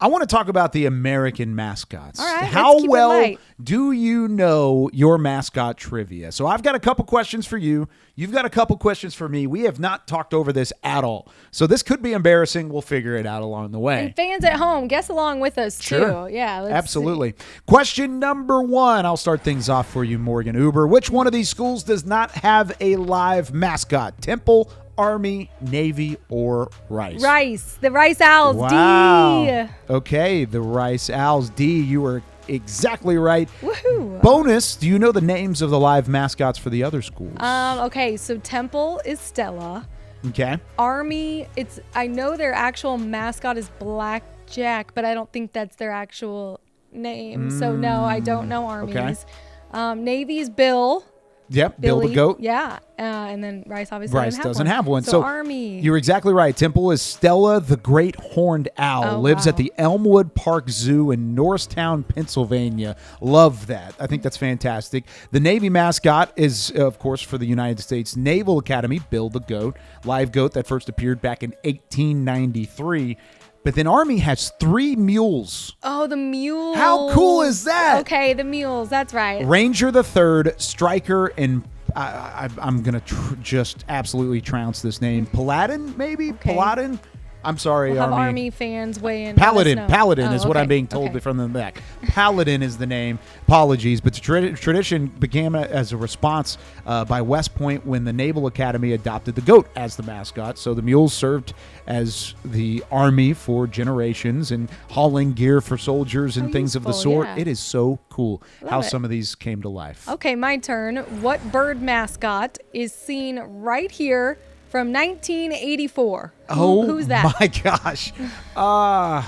I want to talk about the American mascots. All right, How let's keep it well light. do you know your mascot trivia? So I've got a couple questions for you. You've got a couple questions for me. We have not talked over this at all. So this could be embarrassing. We'll figure it out along the way. And fans at home, guess along with us, Sure. too. Yeah, let's Absolutely. Question number 1. I'll start things off for you, Morgan Uber. Which one of these schools does not have a live mascot? Temple, Army, Navy, or Rice? Rice, the Rice Owls, Wow. D. Okay, the Rice Owls. D, you were exactly right. Woohoo. Bonus, do you know the names of the live mascots for the other schools? Okay, so Temple is Stella. Okay. Army, I know their actual mascot is Blackjack, but I don't think that's their actual name. So no, I don't know Army's. Navy's Bill. Yep, Bill the Billy, Goat. Yeah, and then Rice obviously Rice doesn't have one. So Army. You're exactly right. Temple is Stella the Great Horned Owl. Oh, Lives wow. at the Elmwood Park Zoo in Norristown, Pennsylvania. Love that. I think that's fantastic. The Navy mascot is, of course, for the United States Naval Academy, Bill the Goat. Live goat that first appeared back in 1893. But then Army has 3 mules. Oh, the mules. How cool is that? Okay, the mules. That's right. Ranger the Third, Striker, and I'm going to just absolutely trounce this name. Paladin, maybe? Okay. Paladin? I'm sorry, We'll have Army. Army fans weigh in. Paladin. Let us know. Paladin Oh, is what I'm okay, being told okay. from the back. Paladin is the name. Apologies, but the tradition began as a response by West Point when the Naval Academy adopted the goat as the mascot. So the mules served as the army for generations and hauling gear for soldiers and How things of the useful, sort. yeah. It is so cool how Love it. some of these came to life. Okay, my turn. What bird mascot is seen right here from 1984? Who's that? My gosh. Oh,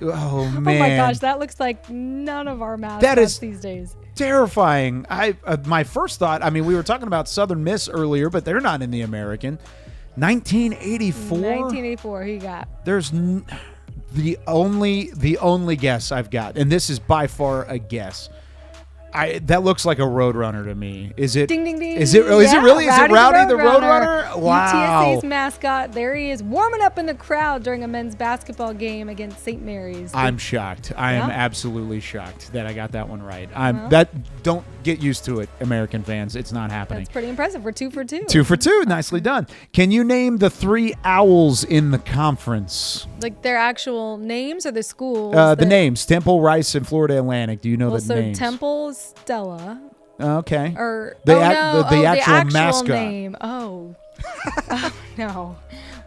man. Oh my gosh, that looks like none of our mascots That is- these days. Terrifying. My first thought, we were talking about Southern Miss earlier, but they're not in the American. 1984? 1984, who you got? There's the only guess I've got, and this is by far a guess. That looks like a Roadrunner to me. Is it? Ding, ding, ding. Is it? Oh, is it really? Is it Rowdy the Roadrunner? Wow. UTSA's mascot. There he is, warming up in the crowd during a men's basketball game against St. Mary's. I'm shocked. I am absolutely shocked that I got that one right. Don't get used to it, American fans. It's not happening. That's pretty impressive. We're 2 for 2. 2 for 2. Nicely done. Can you name the 3 Owls in the conference? Like their actual names or the schools? The names: Temple, Rice, and Florida Atlantic. Do you know the names? Temple, Stella. Okay. Or the the actual mascot name. Oh. No.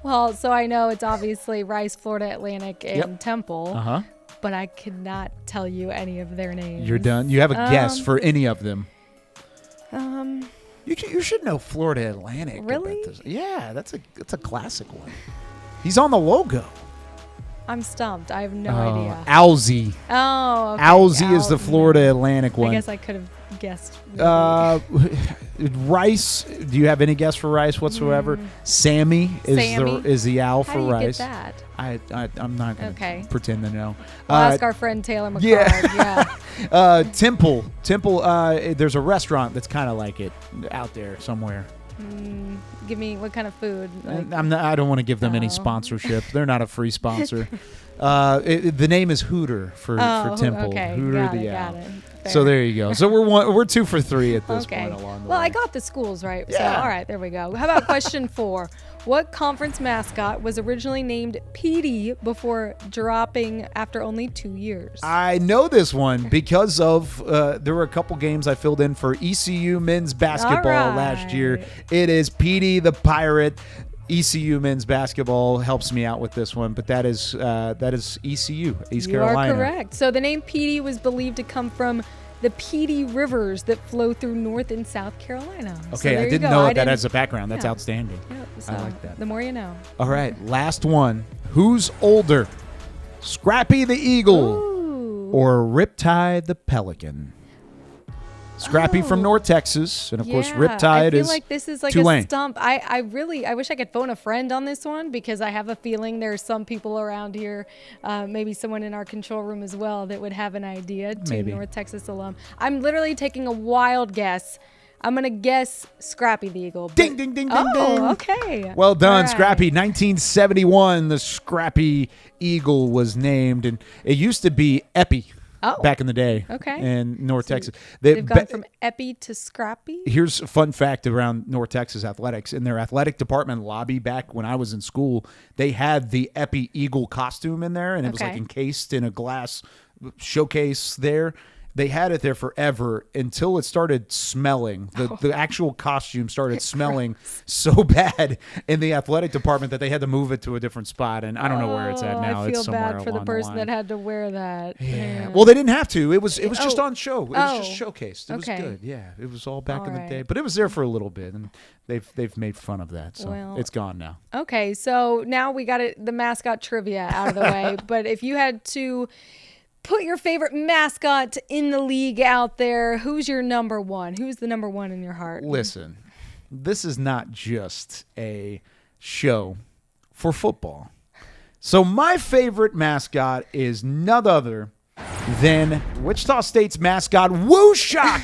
Well, so I know it's obviously Rice, Florida Atlantic, and Temple. Uh-huh. But I could not tell you any of their names. You're done. You have a guess for any of them. You should know Florida Atlantic. Really? Yeah, that's a classic one. He's on the logo. I'm stumped. I have no idea. Owlsy. Oh, okay. Owlsy is the Florida Atlantic one. I guess I could have guessed. Rice. Do you have any guess for Rice whatsoever? Sammy is the owl for How do you Rice. get that? I'm not going to pretend to know. We'll ask our friend Taylor McCard. Yeah. Temple. There's a restaurant that's kind of like it out there somewhere. Give me what kind of food? I don't want to give them any sponsorship. They're not a free sponsor. The name is Hooter for Temple. Okay. Hooter Got the it, Owl. got it. Fair. So there you go. So we're 2 for 3 at this point along the way. Well, I got the schools right. Yeah. So all right, there we go. How about question 4? What conference mascot was originally named Petey before dropping after only 2 years? I know this one because of there were a couple games I filled in for ECU men's basketball last year. It is Petey the Pirate. ECU men's basketball helps me out with this one, but that is ECU, East Carolina. You are correct. So the name Petey was believed to come from the Petey rivers that flow through North and South Carolina. Okay, I didn't know that as a background. That's outstanding. Yep, so I like that. The more you know. All right, last one. Who's older, Scrappy the Eagle or Riptide the Pelican? Scrappy from North Texas, and of course Riptide is I feel like this is like Tulane. a stump. I wish I could phone a friend on this one because I have a feeling there's some people around here, maybe someone in our control room as well, that would have an idea. Maybe. North Texas alum. I'm literally taking a wild guess. I'm going to guess Scrappy the Eagle. Ding, ding, ding, ding, ding. Okay. Well done, All right. Scrappy. 1971, the Scrappy Eagle was named, and it used to be Epi back in the day. Okay. In North Texas. They've gone from Epi to Scrappy? Here's a fun fact around North Texas athletics. In their athletic department lobby back when I was in school, they had the Epi Eagle costume in there, and it was like encased in a glass showcase there. They had it there forever until it started smelling. The actual costume started smelling so bad in the athletic department that they had to move it to a different spot. And I don't know where it's at now. I feel it's somewhere bad for the along person line. that had to wear that. Yeah. Well, they didn't have to. It was just on show. It was just showcased. It was good. Yeah. It was all back in the day. But it was there for a little bit, and they've made fun of that. So it's gone now. Okay. So now we got the mascot trivia out of the way. But if you had to put your favorite mascot in the league out there, who's your number one? Who's the number one in your heart? Listen, this is not just a show for football. So my favorite mascot is none other than Wichita State's mascot, Woo-Shock.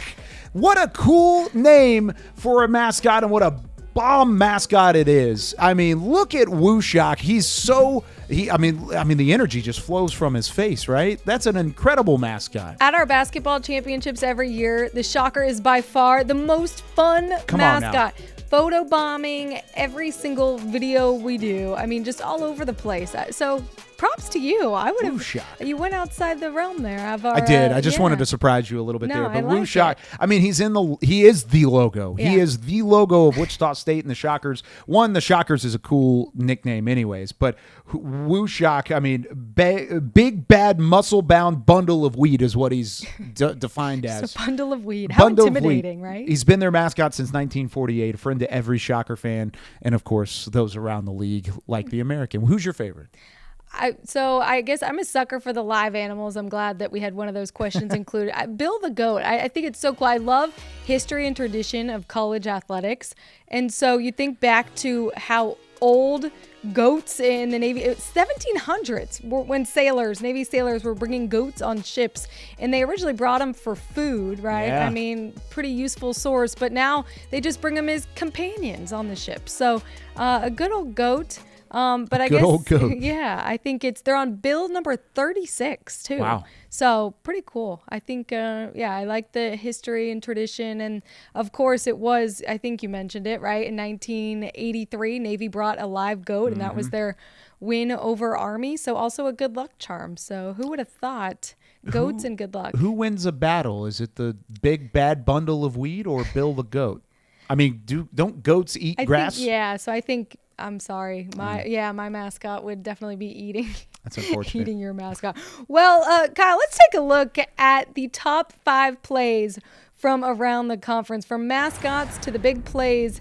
What a cool name for a mascot, and what a bomb mascot it is. I mean, look at Woo-Shock. I mean, the energy just flows from his face, right? That's an incredible mascot. At our basketball championships every year, the Shocker is by far the most fun mascot. Photo bombing every single video we do. I mean, just all over the place. So props to you. I would have. You went outside the realm there. I did. I just wanted to surprise you a little bit there. But Woo-Shock, I mean, he is the logo. Yeah. He is the logo of Wichita State and the Shockers. The Shockers is a cool nickname anyways. But Woo-Shock, I mean, big, bad, muscle-bound bundle of weed is what he's defined as. It's a bundle of weed. How intimidating, right? He's been their mascot since 1948, a friend to every Shocker fan, and, of course, those around the league like the American. Who's your favorite? So I guess I'm a sucker for the live animals. I'm glad that we had one of those questions included. Bill the Goat. I think it's so cool. I love history and tradition of college athletics. And so you think back to how old goats in the Navy. 1700s when Navy sailors were bringing goats on ships, and they originally brought them for food, right? Yeah. I mean, pretty useful source, but now they just bring them as companions on the ship. So a good old goat. But I guess, old goat. yeah, I think they're on bill number 36 too. Wow. So pretty cool. I think, I like the history and tradition. And of course it was, I think you mentioned it, right? In 1983, Navy brought a live goat and that was their win over Army. So also a good luck charm. So who would have thought goats and good luck? Who wins a battle? Is it the big bad bundle of weed or Bill the goat? I mean, don't goats eat grass? So I think, I'm sorry. My mascot would definitely be eating. That's unfortunate. Eating your mascot. Well, Kyle, let's take a look at the top 5 plays from around the conference, from mascots to the big plays.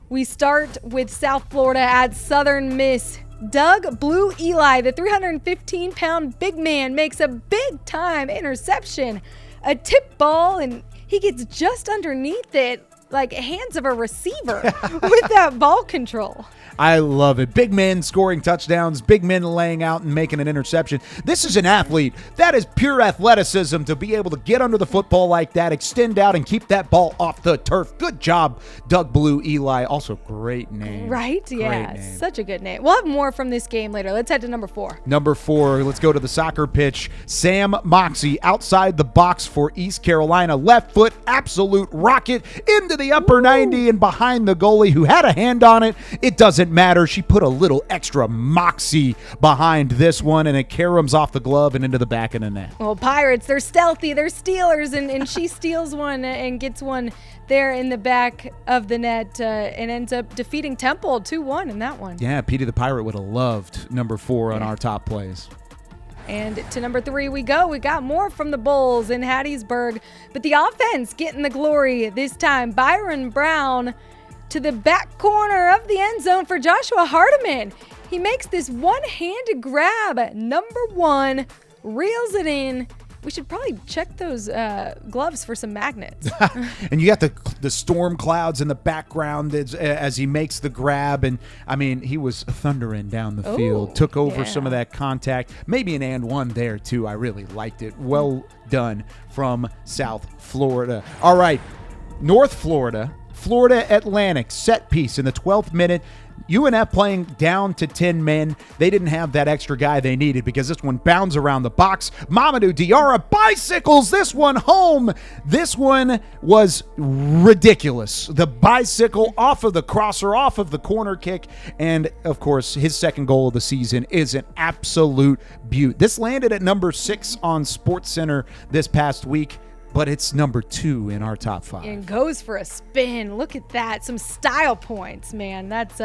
We start with South Florida at Southern Miss. Doug Blue Eli, the 315-pound big man, makes a big-time interception, a tip ball, and he gets just underneath it, like hands of a receiver with that ball control. I love it. Big men scoring touchdowns, big men laying out and making an interception. This is an athlete. That is pure athleticism to be able to get under the football like that, extend out, and keep that ball off the turf. Good job, Doug Blue Eli. Also, great name. Right? Great Yeah, name. such a good name. We'll have more from this game later. Let's head to number 4. Number 4, let's go to the soccer pitch. Sam Moxie outside the box for East Carolina. Left foot, absolute rocket into the upper 90 and behind the goalie who had a hand on it. It doesn't matter. She put a little extra moxie behind this one, and it caroms off the glove and into the back of the net. Well, Pirates, they're stealthy. They're stealers, and she steals one and gets one there in the back of the net and ends up defeating Temple 2-1 in that one. Yeah, Petey the Pirate would have loved number 4 on our top plays. And to number 3 we go. We got more from the Bulls in Hattiesburg, but the offense getting the glory this time. Byron Brown to the back corner of the end zone for Joshua Hardiman. He makes this one-handed grab. Number 1 reels it in. We should probably check those gloves for some magnets. And you got the storm clouds in the background as he makes the grab. And, I mean, he was thundering down the field. Took over some of that contact. Maybe an and one there, too. I really liked it. Well done from South Florida. All right, North Florida. Florida Atlantic set piece in the 12th minute. UNF playing down to 10 men. They didn't have that extra guy they needed because this one bounds around the box. Mamadou Diarra bicycles this one home. This one was ridiculous. The bicycle off of the crosser, off of the corner kick, and, of course, his second goal of the season is an absolute beaut. This landed at number 6 on SportsCenter this past week, but it's number 2 in our top 5. And goes for a spin. Look at that. Some style points, man. That's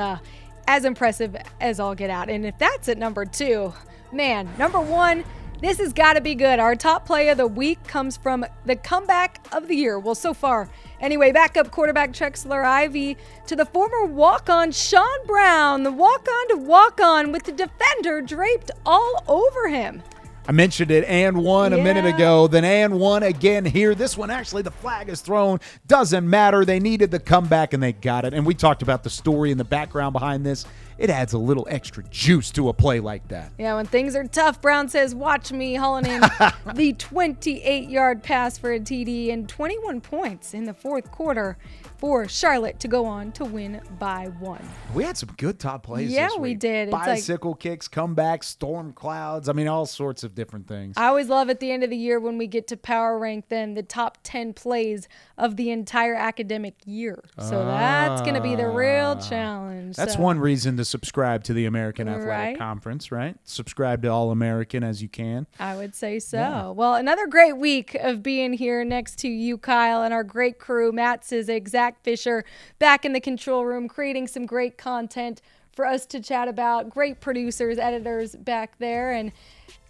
as impressive as all get out. And if that's at number 2, man, number 1, this has got to be good. Our top play of the week comes from the comeback of the year. Well, so far. Anyway, backup quarterback Trexler Ivy to the former walk-on Sean Brown. The walk-on to walk-on with the defender draped all over him. I mentioned it and one a minute ago, then and one again here. This one, actually, the flag is thrown. Doesn't matter. They needed the comeback, and they got it. And we talked about the story and the background behind this. It adds a little extra juice to a play like that. Yeah, when things are tough, Brown says, watch me, hauling in the 28-yard pass for a TD and 21 points in the fourth quarter for Charlotte to go on to win by 1. We had some good top plays Yeah, this week. we did. It's Bicycle kicks, comebacks, storm clouds. I mean, all sorts of different things. I always love at the end of the year when we get to power rank then the top 10 plays of the entire academic year. So that's going to be the real challenge. That's one reason to subscribe to the American Athletic Right. Conference, right? Subscribe to All-American as you can. I would say so. Yeah. Well, another great week of being here next to you, Kyle, and our great crew, Matt Sizek, Zach Fisher, back in the control room, creating some great content for us to chat about. Great producers, editors back there, and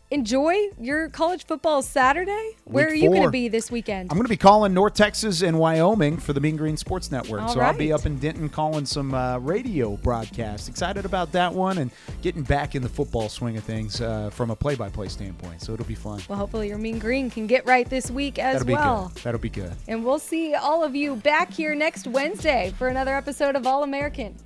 enjoy your college football Saturday. Where are you going to be this weekend? I'm going to be calling North Texas and Wyoming for the Mean Green Sports Network. All so I'll be right. up in Denton calling some radio broadcasts. Excited about that one and getting back in the football swing of things from a play-by-play standpoint. So it'll be fun. Well, hopefully your Mean Green can get right this week as That'll well. be good. That'll be good. And we'll see all of you back here next Wednesday for another episode of All American.